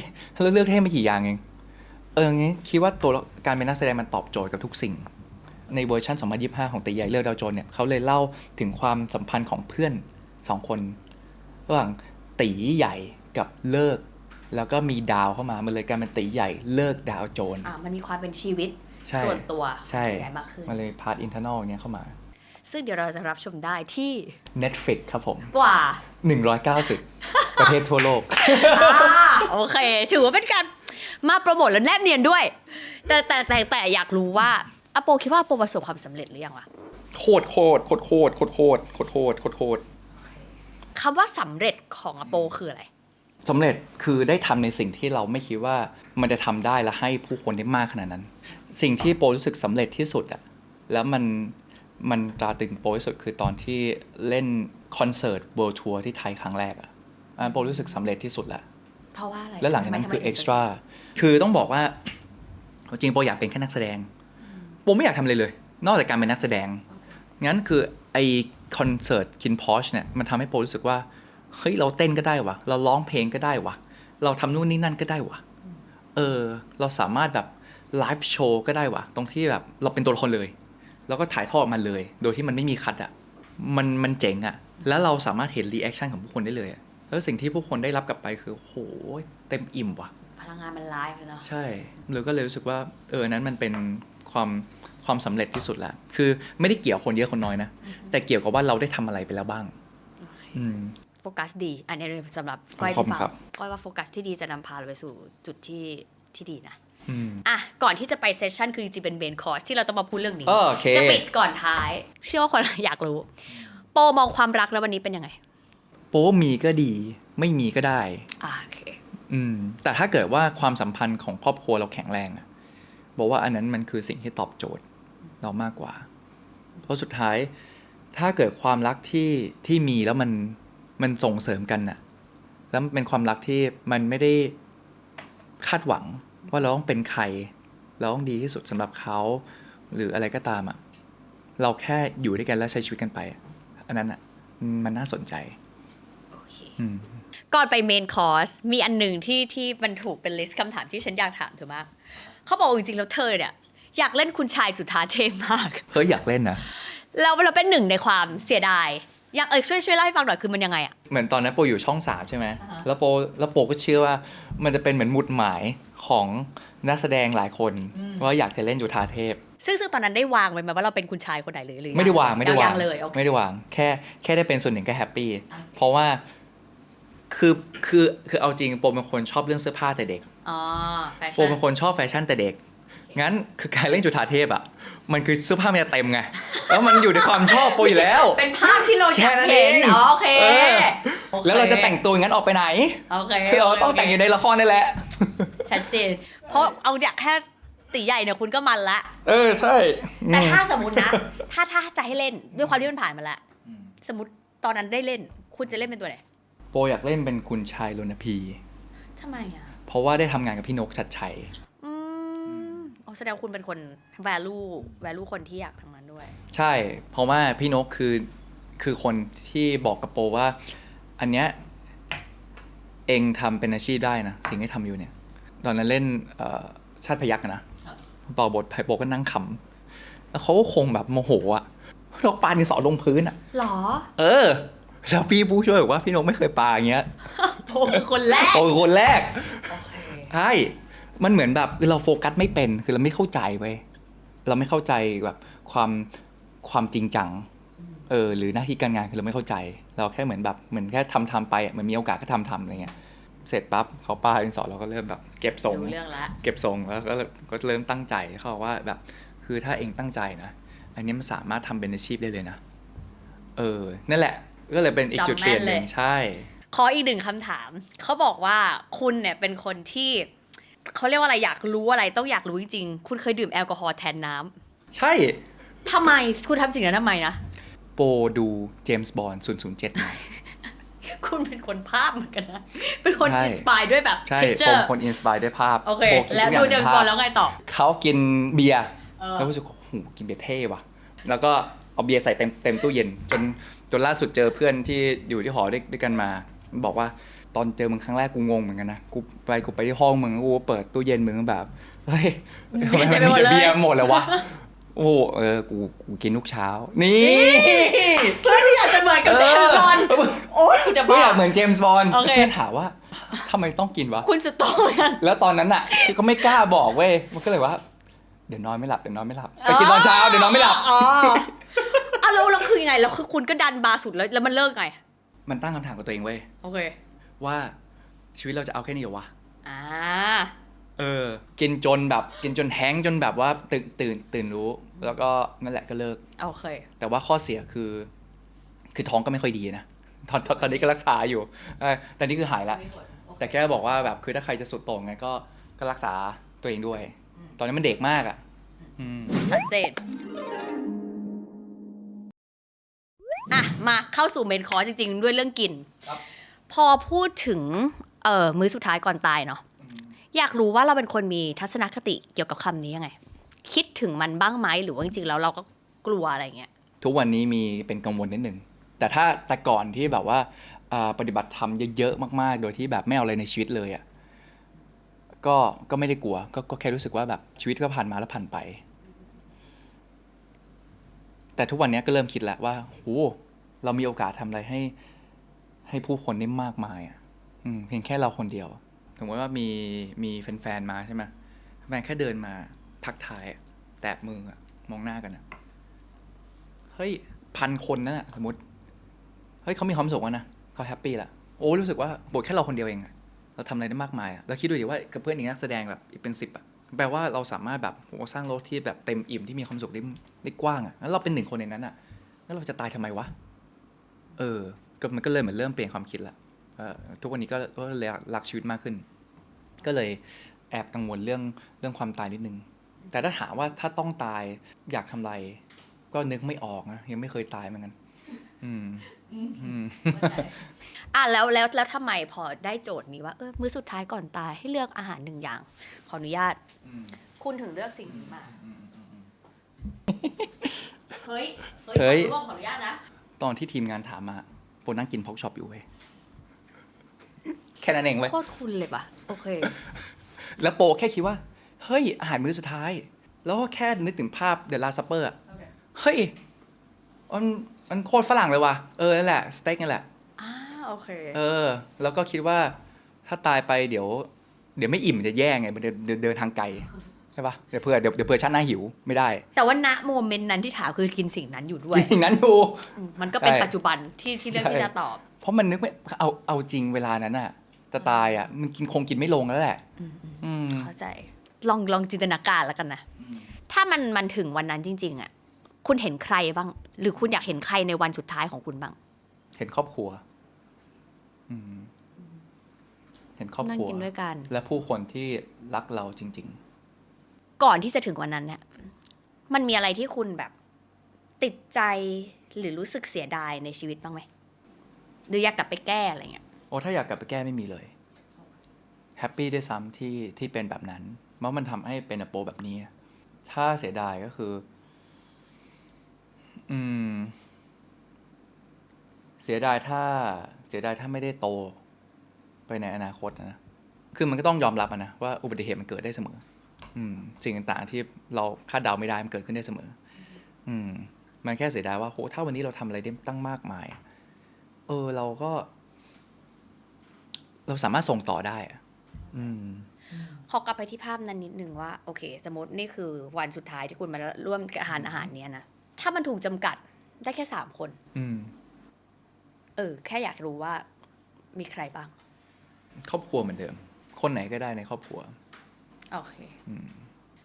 ไม่กี่อย่างเองอย่างงี้คิดว่าตัวการเป็นนักแสดงมันตอบโจทย์กับทุกสิ่งในเวอร์ชัน2025ของตีใหญ่เลือกดาวโจนเนี่ยเขาเลยเล่าถึงความสัมพันธ์ของเพื่อน2คนระหว่างตีใหญ่กับเลิกแล้วก็มีดาวเข้ามามันเลยกลายเป็นตีใหญ่เลิกดาวโจนมันมีความเป็นชีวิตส่วนตัวใช่มากขึ้นมันเลยพาร์ทอินเทอร์นอลเนี้ยเข้ามาซึ่งเดี๋ยวเราจะรับชมได้ที่ Netflix ครับผมกว่า190ประเทศทั่วโลกโอเคถือว่าเป็นการมาโปรโมทและแนบเนียนด้วยแต่อยากรู้ว่าอโปคิดว่าอโปประสบความสำเร็จหรือยังวะโคตรคำว่าสำเร็จของอโปคืออะไรสำเร็จคือได้ทำในสิ่งที่เราไม่คิดว่ามันจะทำได้และให้ผู้คนได้มากขนาดนั้นสิ่งที่โปรู้สึกสำเร็จที่สุดอะแล้วมันตราตึงโปที่สุดคือตอนที่เล่นคอนเสิร์ตเวิลด์ทัวร์ที่ไทยครั้งแรกอะโปรู้สึกสำเร็จที่สุดแล้วเพราะว่าอะไรแล้วหลังจากนั้นคือเอ็กซ์ตร้าคือต้องบอกว่าจริงโปอยากเป็นแค่นักแสดงโปไม่อยากทำเลยนอกจากการเป็นนักแสดงงั้นคือไอคอนเสิร์ตคินพอชเนี่ยมันทำให้โปรู้สึกว่าเฮ้ยเราเต้นก็ได้วะเราร้องเพลงก็ได้วะเราทำนู่นนี่นั่นก็ได้วะเราสามารถแบบไลฟ์โชว์ก็ได้วะตรงที่แบบเราเป็นตัวละครเลยแล้วก็ถ่ายทอดมันเลยโดยที่มันไม่มีคัทอ่ะมันเจ๋งอ่ะแล้วเราสามารถเห็นรีแอคชั่นของผู้คนได้เลยแล้วสิ่งที่ผู้คนได้รับกลับไปคือโหเต็มอิ่มว่ะพลังงานมันไลฟ์เนาะใช่เลยก็เลยรู้สึกว่านั้นมันเป็นความสำเร็จที่สุดแล้วคือไม่ได้เกี่ยวคนเยอะคนน้อยนะแต่เกี่ยวกับว่าเราได้ทำอะไรไปแล้วบ้างโฟกัสดีอันนี้สำหรับก้อยที่ฟังก้อยว่าโฟกัสที่ดีจะนำพาเราไปสู่จุดที่ดีนะก่อนที่จะไปเซสชั่นคือจริงๆเป็นเมนคอร์สที่เราต้องมาพูดเรื่องนี้จะปิดก่อนท้ายเชื่อว่าคนอยากรู้โปมองความรักแล้ววันนี้เป็นยังไงโปมีก็ดีไม่มีก็ได้โอเคแต่ถ้าเกิดว่าความสัมพันธ์ของครอบครัวเราแข็งแรงบอกว่าอันนั้นมันคือสิ่งที่ตอบโจทย์เรามากกว่าเพราะสุดท้ายถ้าเกิดความรักที่มีแล้วมันส่งเสริมกันน่ะแล้วเป็นความรักที่มันไม่ได้คาดหวังว่าเราต้องเป็นใครเราต้องดีที่สุดสำหรับเขาหรืออะไรก็ตามเราแค่อยู่ด้วยกันและใช้ชีวิตกันไปอันนั้นมันน่าสนใจโอเคก่อนไปเมนคอร์สมีอันหนึ่งที่มันถูกเป็นลิสต์คำถามที่ฉันอยากถามเธอมากเขาบอกจริงๆแล้วเธอเนี่ยอยากเล่นคุณชายจุฑาเทพมากอยากเล่นนะเราเป็นหนึ่งในความเสียดายอยากช่วยเล่าให้ฟังหน่อยคือมันยังไงอะเหมือนตอนนั้นโปอยู่ช่อง3ใช่ไหมแล้วโปก็เชื่อว่ามันจะเป็นเหมือนหมุดหมายของนักแสดงหลายคนว่าอยากจะเล่นจุฑาเทพซึ่งตอนนั้นได้วางไว้ไหมว่าเราเป็นคุณชายคนไหนหรือไม่ได้วางเลยไม่ได้วางแค่ได้เป็นส่วนหนึ่งก็แฮปปี้เพราะว่าคือเอาจริงโปเป็นคนชอบเรื่องเสื้อผ้าแต่เด็กโปเป็นคนชอบแฟชั่นแต่เด็กงั้นคือการเล่นจุฑาเทพมันคือเสื้อผ้ามันจะเต็มไงแล้วมันอยู่ในความชอบโปอยู่แล้วเป็นภาพที่เราอยากเห็นโอเคแล้วเราจะแต่งตัวงั้นออกไปไหนโอเคเราต้องแต่งอยู่ในละครนี่แหละชัดเจนเพราะเอาอยากแค่ตีใหญ่เนี่ยคุณก็มันละใช่แต่ถ้าสมมตินะถ้าจะให้เล่นด้วยความที่มันผ่านมาแล้วสมมติตอนนั้นได้เล่นคุณจะเล่นเป็นตัวไหนโปอยากเล่นเป็นคุณชายรณพีทำไมอ่ะเพราะว่าได้ทำงานกับพี่นกชัดชัยแสดงคุณเป็นคน value คนที่อยากทำงานด้วยใช่เพราะว่าพี่นกคือคนที่บอกกับโปว่าอันเนี้ยเองทำเป็นอาชีพได้นะสิ่งที่ทำอยู่เนี่ยตอนนั้นเล่นชาติพยัคฆ์นะต่อบทไผ่โปก็นั่งขำแล้วเขาก็คงแบบโมโหนกปาดินสอลงพื้นหรอแล้วพี่ผู้ช่วยบอกว่าพี่นกไม่เคยปาอย่างเงี้ยโปเป็นคนแรกใช่มันเหมือนแบบเราโฟกัสไม่เป็นคือเราไม่เข้าใจเว้ยเราไม่เข้าใจแบบความจริงจังหรือหน้าที่การงานคือเราไม่เข้าใจ เราแค่เหมือนแค่ทำไปเหมือนมีโอกาสก็ทำอะไรเงี้ยเสร็จปั๊บเขาป้าดินสอเราก็เริ่มแบบเก็บทรง รู้เรื่องละ เก็บทรงแล้วก็เริ่มตั้งใจเขาบอกว่าแบบคือถ้าเองตั้งใจนะอันนี้มันสามารถทำเป็นอาชีพได้เลยนะนั่นแหละก็เลยเป็นอีกจุดเปลี่ยนหนึ่งใช่ขออีกหนึ่งคำถามเขาบอกว่าคุณเนี่ยเป็นคนที่เขาเรียกว่าอะไรอยากรู้อะไรต้องอยากรู้จริงๆคุณเคยดื่มแอลกอฮอล์แทนน้ำใช่ทำไมคุณทำสิ่งนั้นทำไมนะโปดูเจมส์บอนด์007มาคุณเป็นคนภาพเหมือนกันนะเป็นคนอินสปายด้วยแบบใช่ ผมคนอินสปายด้วยภาพโอเคแล้วดูเจมส์บอนด์แล้วไงต่อเขากินเบียร์แล้วรู้สึกโอ้โหกินเบียร์เท่ว่ะแล้วก็เอาเบียร์ใส่เต็มตู้เย็นจนล่าสุดเจอเพื่อนที่อยู่ที่หอด้วยกันมาบอกว่าตอนเจอมึงครั้งแรกกูงงเหมือนกันนะกูไปที่ห้องมึงกูเปิดตู้เย็นมึงแบบเฮ้ยทำไมมันมีเบียร์หมดเลยวะโอ้กูกินทุกเช้านี่เพื่อนที่อยากจะเหมือนกับเจมส์บอนด์โอ๊ยกูจะบ้าอยากเหมือนเจมส์บอนด์โอเคถามว่าทำไมต้องกินวะคุณสุดโต่งกันแล้วตอนนั้นอ่ะก็ไม่กล้าบอกเว้ยมันก็เลยว่าเดี๋ยวนอนไม่หลับไปกินตอนเช้าเดี๋ยวนอนไม่หลับแล้วคือยังไงแล้วคือคุณก็ดันบาร์สุดแล้วมันเลิกไงมันตั้งคำถามกับตัวเองเว้ยโอเคว่าชีวิตเราจะเอาแค่นี้เหรอวะอ่ากินจนแฮงก์จนแบบว่าตื่นรู้แล้วก็นั่นแหละก็เลิกโอเคแต่ว่าข้อเสียคือท้องก็ไม่ค่อยดีนะตอนนี้ก็รักษาอยู่แต่นี่คือหายแล้วแต่แค่บอกว่าแบบคือถ้าใครจะสุดโต่งไงก็รักษาตัวเองด้วยตอนนี้มันเด็กมากอ่ะชัดเจนมาเข้าสู่เมนคอร์สจริงๆด้วยเรื่องกินพอพูดถึงมื้อสุดท้ายก่อนตายเนาะอยากรู้ว่าเราเป็นคนมีทัศนคติเกี่ยวกับคำนี้ยังไงคิดถึงมันบ้างไหมหรือว่าจริงๆแล้วเราก็กลัวอะไรเงี้ยทุกวันนี้มีเป็นกังวลนิดนึงแต่ก่อนที่แบบว่าปฏิบัติธรรมเยอะๆมากๆโดยที่แบบไม่เอาอะไรในชีวิตเลยอ่ะก็ไม่ได้กลัวก็แค่รู้สึกว่าแบบชีวิตก็ผ่านมาแล้วผ่านไปแต่ทุกวันนี้ก็เริ่มคิดแล้วว่าโหเรามีโอกาสทำอะไรให้ผู้คนได้มากมายอ่ะเพียงแค่เราคนเดียวสมมติว่ามีแฟนๆมาใช่ไหมแฟนแค่เดินมาทักทายแตะมือมองหน้ากันอ่ะเฮ้ย1,000 คนนั่นอ่ะสมมติเฮ้ยเขามีความสุขนะเขาแฮปปี้ละโอ้รู้สึกว่าบทแค่เราคนเดียวเองเราทำอะไรได้มากมายแล้วคิดดูดิว่ากับเพื่อนอีกนักแสดงแบบอีกเป็น10แปลว่าเราสามารถแบบสร้างโลกที่แบบเต็มอิ่มที่มีความสุขได้กว้างแล้วเราเป็น1 คนในนั้นแล้วเราจะตายทำไมวะมันก็เลยเหมือนเริ่มเปลี่ยนความคิดละทุกวันนี้ก็เลยรักชีวิตมากขึ้นก็เลยแอบกังวลเรื่องความตายนิดนึงแต่ถ้าถามว่าถ้าต้องตายอยากทำอะไรก็นึกไม่ออกนะยังไม่เคยตายเหมือนกันแล้วทำไมพอได้โจทย์นี้ว่ามื้อสุดท้ายก่อนตายให้เลือกอาหาร1 อย่างขออนุญาตคุณถึงเลือกสิ่งนี้มาเฮ้ยขออนุญาตนะตอนที่ทีมงานถามมาโปนั่งกินพ็อกช็อปอยู่เว้ยแค่นั้นเองเว้ยโคตรคุณเลยป่ะโอเคแล้วโปแค่คิดว่าเฮ้ยอาหารมื้อสุดท้ายแล้วก็แค่นึกถึงภาพ The Last Supper เฮ้ยมันโคตรฝรั่งเลยว่ะนั่นแหละสเต็กนั่นแหละโอเคแล้วก็คิดว่าถ้าตายไปเดี๋ยวไม่อิ่มจะแย่ไงเดินทางไกลใช่ปะเดี๋ยวเผื่อชาติหน้าหิวไม่ได้แต่ว่าณโมเมนต์นั้นที่ถามคือกินสิ่งนั้นอยู่ด้วยสิ่งนั้นอยู่มันก็เป็นปัจจุบันที่เรื่องที่จะตอบเพราะมันนึกไม่เอาจริงเวลานั้นน่ะจะตายอ่ะมันกินไม่ลงแล้วแหละเข้าใจลองจินตนาการแล้วกันนะถ้ามันถึงวันนั้นจริงๆอ่ะคุณเห็นใครบ้างหรือคุณอยากเห็นใครในวันสุดท้ายของคุณบ้างเห็นครอบครัวเห็นครอบครัวนั่งกินด้วยกันและผู้คนที่รักเราจริงๆก่อนที่จะถึงวันนั้นเนี่ยมันมีอะไรที่คุณแบบติดใจหรือรู้สึกเสียดายในชีวิตบ้างไหมหรืออยากกลับไปแก้อะไรเงี้ยถ้าอยากกลับไปแก้ไม่มีเลยแฮปปี้ด้วยซ้ำที่เป็นแบบนั้นเพราะมันทำให้เป็นโปรแบบนี้ถ้าเสียดายก็คือเสียดายถ้าไม่ได้โตไปในอนาคตนะคือมันก็ต้องยอมรับนะว่าอุบัติเหตุมันเกิดได้เสมอสิ่งต่างๆที่เราคาดเดาไม่ได้มันเกิดขึ้นได้เสมอมันแค่เสียดายว่าโหถ้าวันนี้เราทำอะไรได้ตั้งมากมายเราสามารถส่งต่อได้ขอกลับไปที่ภาพนั้นนิดนึงว่าโอเคสมมตินี่คือวันสุดท้ายที่คุณมาร่วมอาหารเนี้ยนะถ้ามันถูกจำกัดได้แค่3 คน แค่อยากรู้ว่ามีใครบ้างครอบครัวเหมือนเดิมคนไหนก็ได้ในครอบครัวโอเค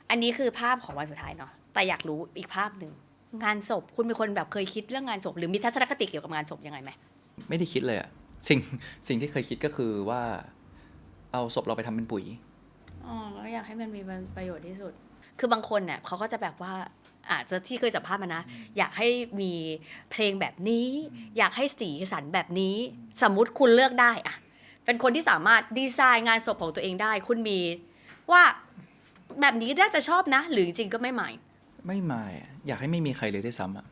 อันนี้คือภาพของวันสุดท้ายเนาะแต่อยากรู้อีกภาพหนึ่งงานศพคุณเป็นคนแบบเคยคิดเรื่องงานศพหรือมีทัศนคติเกี่ยวกับงานศพยังไงไหมไม่ได้คิดเลยอะสิ่งที่เคยคิดก็คือว่าเอาศพเราไปทำเป็นปุ๋ยแล้วอยากให้มันมีประโยชน์ที่สุดคือบางคนเนี่ยเขาก็จะแบบว่าอาจจะที่เคยสัมภาษณ์มานะอยากให้มีเพลงแบบนี้อยากให้สีสันแบบนี้สมมุติคุณเลือกได้อะเป็นคนที่สามารถดีไซน์งานศพของตัวเองได้คุณมีว่าแบบนี้น่าจะชอบนะหรือจริงๆก็ไม่หมายอยากให้ไม่มีใครเลยด้วยซ้ำอะ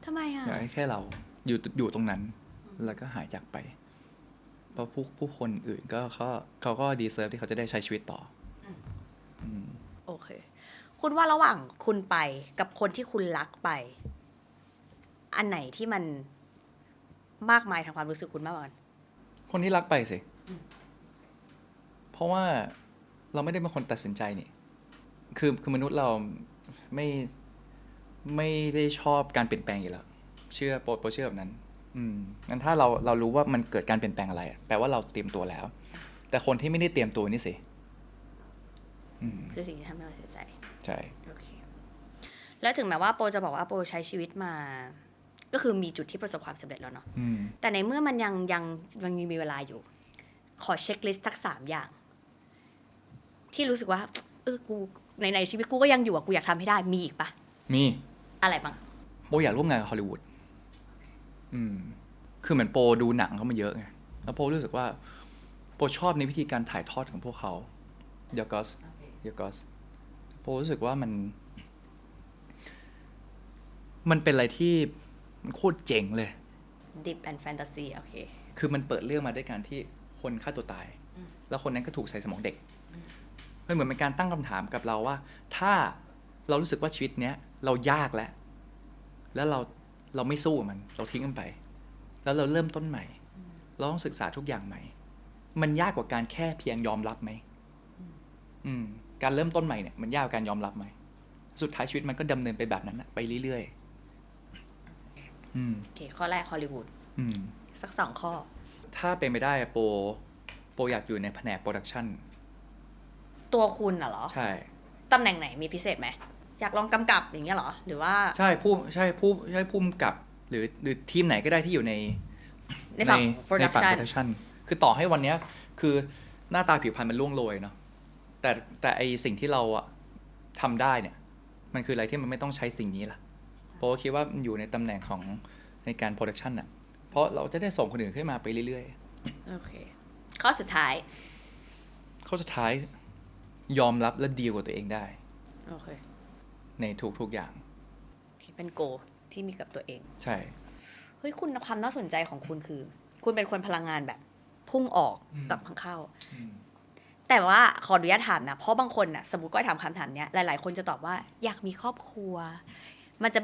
ทำไมอะอยากให้แค่เราอยู่ตรงนั้นแล้วก็หายจากไปเพราะผู้คนอื่นก็เขาก็ดีเซิร์ฟที่เขาจะได้ใช้ชีวิตต่อโอเคคุณว่าระหว่างคุณไปกับคนที่คุณรักไปอันไหนที่มันมากมายทางความรู้สึกคุณมากกว่ากันคนที่รักไปสิเพราะว่าเราไม่ได้เป็นคนตัดสินใจนี่คือมนุษย์เราไม่ได้ชอบการเปลี่ยนแปลงอยู่แล้วเชื่อโปรเชื่อแบบนั้นงั้นถ้าเรารู้ว่ามันเกิดการเปลี่ยนแปลงอะไรแปลว่าเราเตรียมตัวแล้วแต่คนที่ไม่ได้เตรียมตัวนี่สิคือสิ่งที่ทำให้เราเสียใจใช่โอเคแล้วถึงแม้ว่าโปจะบอกว่าโปใช้ชีวิตมาก็คือมีจุดที่ประสบความสำเร็จแล้วเนาะแต่ในเมื่อมันยังมีเวลาอยู่ขอเช็คลิสต์ทัก3อย่างที่รู้สึกว่ากูในชีวิตกูก็ยังอยู่กูอยากทำให้ได้มีอีกปะมีอะไรบ้างโปอยากร่วมงานกับฮอลลีวูดคือเหมือนโปดูหนังเขามาเยอะไงแล้วโปรู้สึกว่าโปชอบในวิธีการถ่ายทอดของพวกเขายากอสโปรู้สึกว่ามันเป็นอะไรที่มันโคตรเจ๋งเลย Deep and Fantasy โอเคคือมันเปิดเรื่องมาด้วยการที่คนฆ่าตัวตายแล้วคนนั้นก็ถูกใส่สมองเด็กมันเหมือนเป็นการตั้งคำถามกับเราว่าถ้าเรารู้สึกว่าชีวิตเนี้ยเรายากแล้วเราไม่สู้กับมันเราทิ้งมันไปแล้วเราเริ่มต้นใหม่เราต้องศึกษาทุกอย่างใหม่มันยากกว่าการแค่เพียงยอมรับไหมการเริ่มต้นใหม่เนี่ยมันยากกว่าการยอมรับไหมสุดท้ายชีวิตมันก็ดำเนินไปแบบนั้นไปเรื่อยโอเคข้อแรกฮอลลีวูดสัก2ข้อถ้าเป็นไปได้โปอยากอยู่ในแผนกโปรดักชั่นตัวคุณเหรอใช่ตำแหน่งไหนมีพิเศษไหมอยากลองกำกับอย่างเงี้ยเหรอหรือว่าใช่ผู้กำกับหรือทีมไหนก็ได้ที่อยู่ในฝั่งโปรดักชั่นคือต่อให้วันนี้คือหน้าตาผิวพรรณมันล่วงโรยเนาะแต่ไอสิ่งที่เราทำได้เนี่ยมันคืออะไรที่มันไม่ต้องใช้สิ่งนี้ล่ะเพราะคิดว่ามันอยู่ในตำแหน่งของในการโปรดักชันน่ะเพราะเราจะได้ส่งคนอื่นขึ้นมาไปเรื่อยๆโอเคข้อสุดท้ายยอมรับและดีลกับตัวเองได้โอเคในทุกอย่างเป็นโกที่มีกับตัวเองใช่เฮ้ยคุณความน่าสนใจของคุณคือคุณเป็นคนพลังงานแบบพุ่งออกกับพังเข้าแต่ว่าขออนุญาตถามนะเพราะบางคนน่ะสมมติก็ถามคำถามเนี้ยหลายๆคนจะตอบว่าอยากมีครอบครัวมันจะ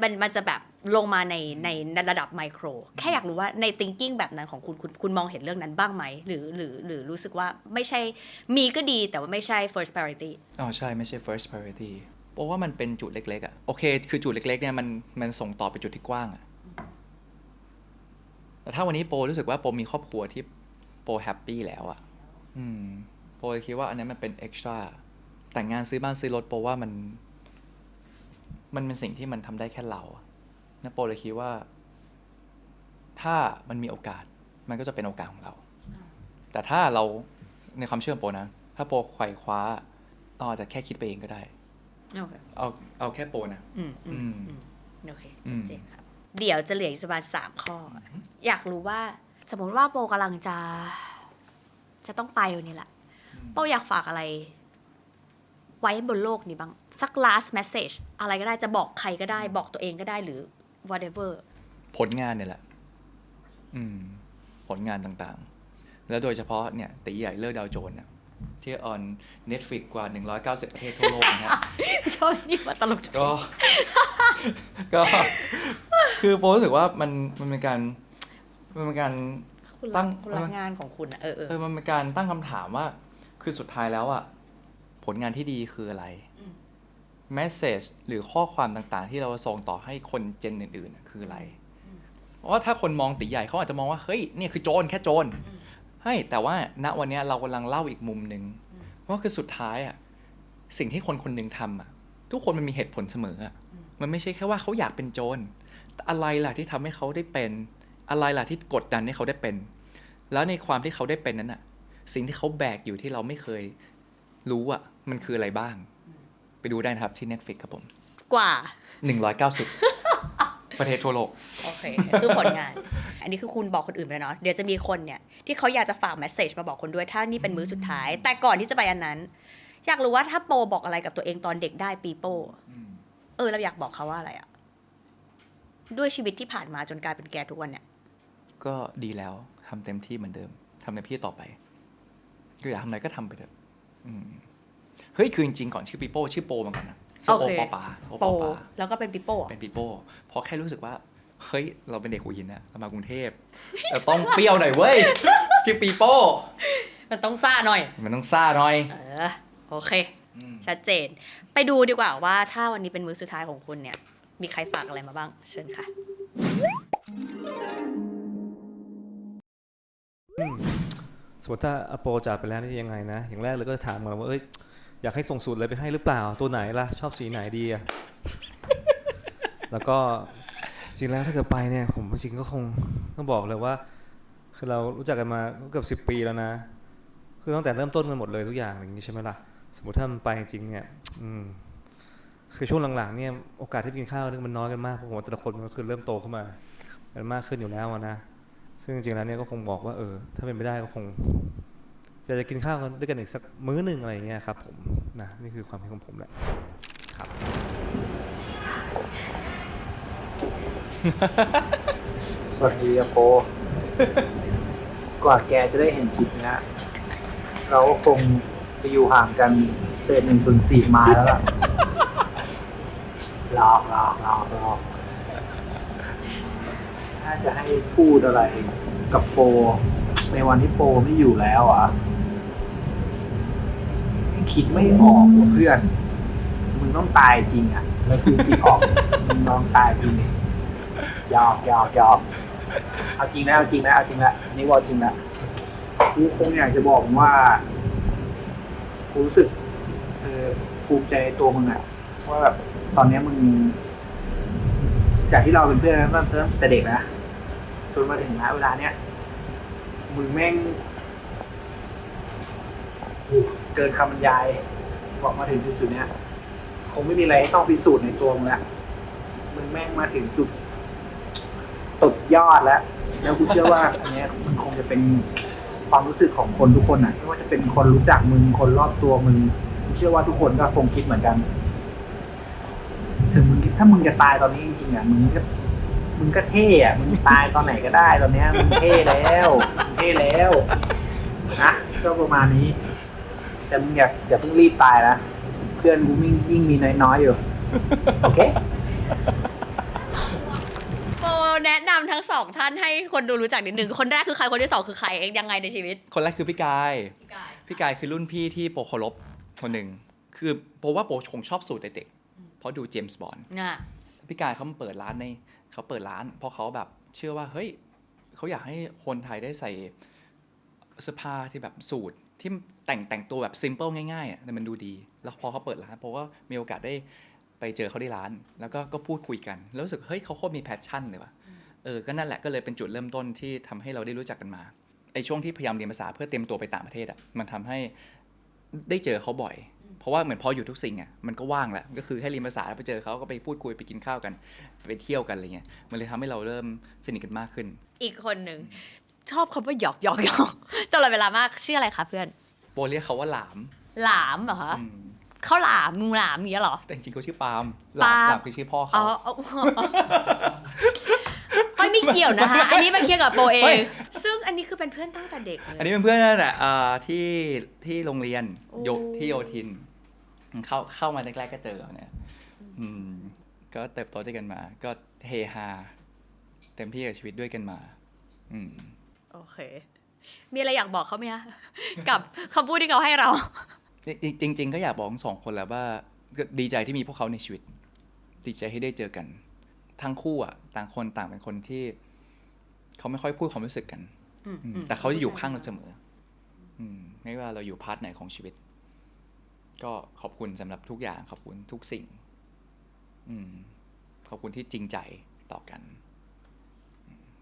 แบบลงมาในระดับไมโครแค่อยากรู้ว่าใน thinking แบบนั้นของคุณมองเห็นเรื่องนั้นบ้างไหมหรือรู้สึกว่าไม่ใช่มีก็ดีแต่ว่าไม่ใช่ first priority ใช่ไม่ใช่ first priority เพราะว่ามันเป็นจุดเล็กๆโอเคคือจุดเล็กๆเนี่ยมันส่งต่อไปจุดที่กว้างแต่ถ้าวันนี้โปรู้สึกว่าโปมีครอบครัวที่โปแฮปปี้แล้วโปคิดว่าอันนี้มันเป็น extra แต่งงานซื้อบ้านซื้อรถโปว่ามันเป็นสิ่งที่มันทำได้แค่เรานะโปเลยคิดว่าถ้ามันมีโอกาสมันก็จะเป็นโอกาสของเราแต่ถ้าเราในความเชื่อโปนะถ้าโปไขว่คว้าอาจจะแค่คิดไปเองก็ได้เอาแค่โปนะโอเคชัดเจนครับเดี๋ยวจะเหลืออีกประมาณ3 ข้ออยากรู้ว่าสมมติว่าโปกำลังจะต้องไปวันนี้แหละโปอยากฝากอะไรไว้บนโลกนี้บ้างสัก last message อะไรก็ได้จะบอกใครก็ได้บอกตัวเองก็ได้หรือ whatever ผลงานเนี่ยแหละผลงานต่างๆแล้วโดยเฉพาะเนี่ยตีใหญ่เลิศดาวโจนส์เนี่ยที่ on Netflix กว่า190ประเทศทั่วโลกนะฮะชอบนี่มาตลกก็คือโปรู้สึกว่ามันเป็นการตั้งพลังงานของคุณมันเป็นการตั้งคำถามว่าคือสุดท้ายแล้วผลงานที่ดีคืออะไรเมสเสจหรือข้อความต่างๆที่เราส่งต่อให้คนเจนอื่นๆคืออะไร เพราะว่าถ้าคนมองตีใหญ่เขาอาจจะมองว่าเฮ้ยเนี่ยคือโจรแค่โจรเฮ้ยแต่ว่าณวันนี้เรากำลังเล่าอีกมุมหนึ่งว่าคือสุดท้ายอ่ะสิ่งที่คนคนหนึ่งทำอ่ะทุกคนมันมีเหตุผลเสมออ่ะมันไม่ใช่แค่ว่าเขาอยากเป็นโจรแต่อะไรล่ะที่ทำให้เขาได้เป็นอะไรล่ะที่กดดันให้เขาได้เป็นแล้วในความที่เขาได้เป็นนั้นอ่ะสิ่งที่เขาแบกอยู่ที่เราไม่เคยรู้อ่ะมันคืออะไรบ้างไปดูได้นะครับที่ Netflix ครับผมกว่า190 ประเทศทั่วโลกโอเคคือผลงานอันนี้คือคุณบอกคนอื่นไปเนาะเดี๋ยวจะมีคนเนี่ยที่เขาอยากจะฝากเมสเซจมาบอกคนด้วยถ้านี่เป็นมื้อสุดท้ายแต่ก่อนที่จะไปอันนั้นอยากรู้ว่าถ้าโปบอกอะไรกับตัวเองตอนเด็กได้ปีโป้เราอยากบอกเขาว่าอะไรอะด้วยชีวิตที่ผ่านมาจนกลายเป็นแกทุกวันเนี่ยก็ดีแล้วทำเต็มที่เหมือนเดิมทำเต็มที่ต่อไปก็อยากทำอะไรก็ทำไปเถอะเฮ้ยคือจริงๆก่อนชื่อปีโป้ชื่อโปมาก่อนนะโอปอปาโปแล้วก็เป็นปีโป้เป็นปีโป้เพราะแค่รู้สึกว่าเฮ้ยเราเป็นเด็กหัวหินอะเรามากรุงเทพเราต้องเปรี้ยวหน่อยเว้ยชื่อปีโป้มันต้องซ่าหน่อยโอเคชัดเจนไปดูดีกว่าว่าถ้าวันนี้เป็นมื้อสุดท้ายของคุณเนี่ยมีใครฝากอะไรมาบ้างเชิญค่ะสมมติถ้าอโปจากไปแล้วนี่ยังไงนะอย่างแรกเลยก็ถามก่อนว่าอยากให้ส่งสูตรอะไรไปให้หรือเปล่าตัวไหนล่ะชอบสีไหนดีอะ แล้วก็จริงแล้วถ้าเกิดไปเนี่ยผมจริงก็คงต้องบอกเลยว่าคือเรารู้จักกันมาเกือบ10 ปีแล้วนะคือตั้งแต่เริ่มต้นกันหมดเลยทุกอย่างอย่างนี้ใช่ไหมล่ะสมมติถ้ามันไปจริงเนี่ยคือช่วงหลังๆเนี่ยโอกาสที่กินข้าวมันน้อยกันมากเพราะว่าแต่ละคนก็คือเริ่มโตขึ้นมากันมากขึ้นอยู่แล้วนะซึ่งจริงๆแล้วเนี่ยก็คงบอกว่าถ้าเป็นไม่ได้ก็คงจะกินข้าวกันด้วยกันอีกสักมื้อหนึ่งอะไรอย่างเงี้ยครับผมนะนี่คือความคิดของผมแหละครับ สวัสดีอโปกว่าแกจะได้เห็นคลิปนี้เราก็คงจะอยู่ห่างกันเศษ1/4 ไม้แล้วล่ะหลอกถ้าจะให้พูดอะไรกับโปในวันที่โปไม่อยู่แล้วคิดไม่ออกเพื่อนมึงต้องตายจริงแล้วคือคิดออกมึงต้องตายจริงยอกเอาจริงนะนี่ว่าจริงละกูคงอยากจะบอกว่ากูรู้สึกภูมิใจในตัวมึงว่าแบบตอนนี้มึงจากที่เราเป็นเพื่อนตั้งแต่เด็กนะจนมาถึงเวลาเนี้ยมึงแม่งเกินคำบรรยายบอกมาถึงจุดเนี้ยคงไม่มีอะไรต้องพิสูจน์ในตัวมึงแล้วมึงแม่งมาถึงจุดสุดยอดแล้วกูเชื่อว่าอันนี้มันคงจะเป็นความรู้สึกของคนทุกคนไม่ว่าจะเป็นคนรู้จักมึงคนรอบตัวมึงกูเชื่อว่าทุกคนก็คงคิดเหมือนกันถึงมึงถ้ามึงจะตายตอนนี้จริงๆมึงก็เท่มึงตายตอนไหนก็ได้ตอนนี้มึงเท่แล้วนะก็ประมาณนี้แต่มึงอย่าเพิ่งรีบตายนะเพื่อนกูยิ่งมีน้อยๆอยู่โอเคโปแนะนำทั้งสองท่านให้คนดูรู้จักนิดนึงคนแรกคือใครคนที่สองคือใครยังไงในชีวิตคนแรกคือพี่กายคือรุ่นพี่ที่โปเคารพคนหนึ่งคือโปว่าโปคงชอบสูตรเด็กๆเพราะดูเจมส์บอนด์พี่กายเขาเปิดร้านเพราะเขาแบบเชื่อว่าเฮ้ยเขาอยากให้คนไทยได้ใส่เสื้อผ้าที่แบบสูตรที่แต่งตัวแบบซิมเปิลง่ายๆแต่มันดูดีแล้วพอเขาเปิดร้านเพราะว่ามีโอกาสได้ไปเจอเขาที่ร้านแล้วก็พูดคุยกันแล้วรู้สึกเฮ้ยเขาโคตรมีแพชชั่นเลยว่ะก็นั่นแหละก็เลยเป็นจุดเริ่มต้นที่ทำให้เราได้รู้จักกันมาไอ้ช่วงที่พยายามเรียนภาษาเพื่อเตรียมตัวไปต่างประเทศมันทำให้ได้เจอเขาบ่อยเพราะว่าเหมือนพออยู่ทุกสิ่งมันก็ว่างแหละก็คือให้เรียนภาษาแล้วไปเจอเขาก็ไปพูดคุยไปกินข้าวกันไปเที่ยวกันอะไรเงี้ยมันเลยทำให้เราเริ่มสนิทกันมากขึ้นอีกคนหนึ่งชอบคำว่าหยอกตลอดเวลามากชื่ออะไรคะเพื่อนโบเรียกเขาว่าหลามเหรอคะเขาหลามงูหลามอย่างเงี้ยหรอแต่จริงๆเขาชื่อปาล์มหลามคือชื่อพ่อเขาไม่เกี่ยวนะคะอันนี้มันเกี่ยวกับโปเองซึ่งอันนี้คือเป็นเพื่อนตั้งแต่เด็กเลยอันนี้เป็นเพื่อนนั่นแหละที่โรงเรียนที่โยธินเข้ามาแรกๆก็เจอเนี่ยก็เติบโตด้วยกันมาก็เฮฮาเต็มที่กับชีวิตด้วยกันมาโอเคมีอะไรอยากบอกเขาไหมคะกับคำพูดที่เขาให้เราจริงๆก็อยากบอกทั้งสองคนแหละว่าดีใจที่มีพวกเขาในชีวิตดีใจที่ได้เจอกันทั้งคู่ต่างคนต่างเป็นคนที่ เขาไม่ค่อยพูดความรู้สึกกัน แต่เขาจะอยู่ข้างเราเสมอไม่ว่าเราอยู่พาร์ทไหนของชีวิต ก็ขอบคุณสำหรับทุกอย่างขอบคุณทุกสิ่งขอบคุณที่จริงใจต่อกัน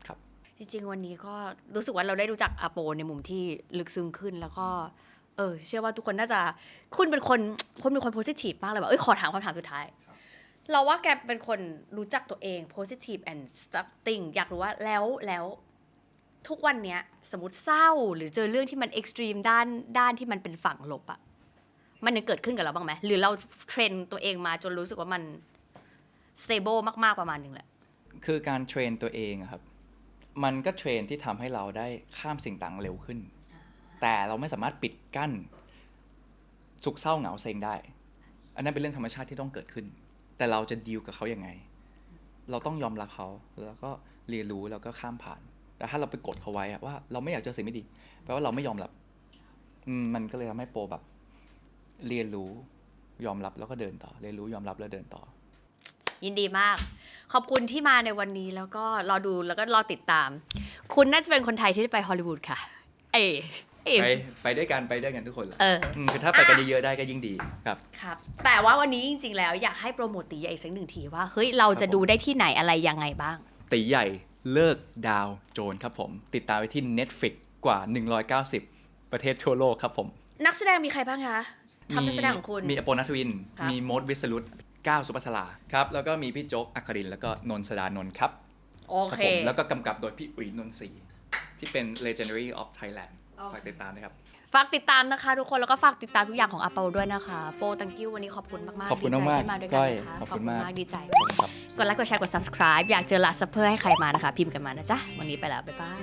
ครับจริงๆวันนี้ก็รู้สึกว่าเราได้รู้จักอาโปในมุมที่ลึกซึ้งขึ้นแล้วก็เชื่อว่าทุกคนน่าจะคุณเป็นคนโพสิทีฟมากเลยแบบขอถามคำถามสุดท้ายเราว่าแกเป็นคนรู้จักตัวเอง positive and something อยากรู้ว่าแล้วทุกวันเนี้ยสมมติเศร้าหรือเจอเรื่องที่มัน extreme ด้านที่มันเป็นฝั่งลบอะมันยังเกิดขึ้นกับเราบ้างไหมหรือเราเทรนตัวเองมาจนรู้สึกว่ามัน stable มากๆประมาณนึงแหละคือการเทรนตัวเองครับมันก็เทรนที่ทำให้เราได้ข้ามสิ่งต่างเร็วขึ้นแต่เราไม่สามารถปิดกั้นสุขเศร้าเหงาเซ็งได้อันนั้นเป็นเรื่องธรรมชาติที่ต้องเกิดขึ้นแต่เราจะดีลกับเขายังไงเราต้องยอมรับเขาแล้วก็เรียนรู้แล้วก็ข้ามผ่านแต่ถ้าเราไปกดเขาไว้ว่าเราไม่อยากเจอสิ่งไม่ดีแปลว่าเราไม่ยอมรับมันก็เลยทำให้โปแบบเรียนรู้ยอมรับแล้วก็เดินต่อเรียนรู้ยอมรับแล้วเดินต่อยินดีมากขอบคุณที่มาในวันนี้แล้วก็รอดูแล้วก็รอติดตามคุณน่าจะเป็นคนไทยที่ได้ไปฮอลลีวูดค่ะไปด้วยกันทุกคนแหละคือถ้าไปกันเยอะๆได้ก็ยิ่งดีครับแต่ว่าวันนี้จริงๆแล้วอยากให้โปรโมทตีใหญ่อีกสักหนึ่งทีว่าเฮ้ยเราจะดูได้ที่ไหนอะไรยังไงบ้างตีใหญ่เลิกดาวโจรครับผมติดตามไปที่ Netflix กว่า190ประเทศทั่วโลกครับผมนักแสดงมีใครบ้างคะทัพนักแสดงของคุณมีอโปนัทวินมีโมดวิสรุตก้าวสุภัสราครับแล้วก็มีพี่โจ๊กอัครินทร์แล้วก็นนท์สดานนท์ครับโอเคแล้วก็กำกับโดยพี่อุ๋ยนนท์ศรีที่เป็น Legendary of Thailand ฝากติดตามนะครับฝากติดตามนะคะทุกคนแล้วก็ฝากติดตามทุกอย่างของอาโปด้วยนะคะโปตังกิ้ววันนี้ขอบคุณมากๆขอบคุณมากๆก้อยขอบคุณมากดีใจกดไลค์กดแชร์กด subscribe อยากเจอลาสเปอร์ให้ใครมานะคะพิมพ์กันมานะจ๊ะวันนี้ไปแล้วบ๊ายบาย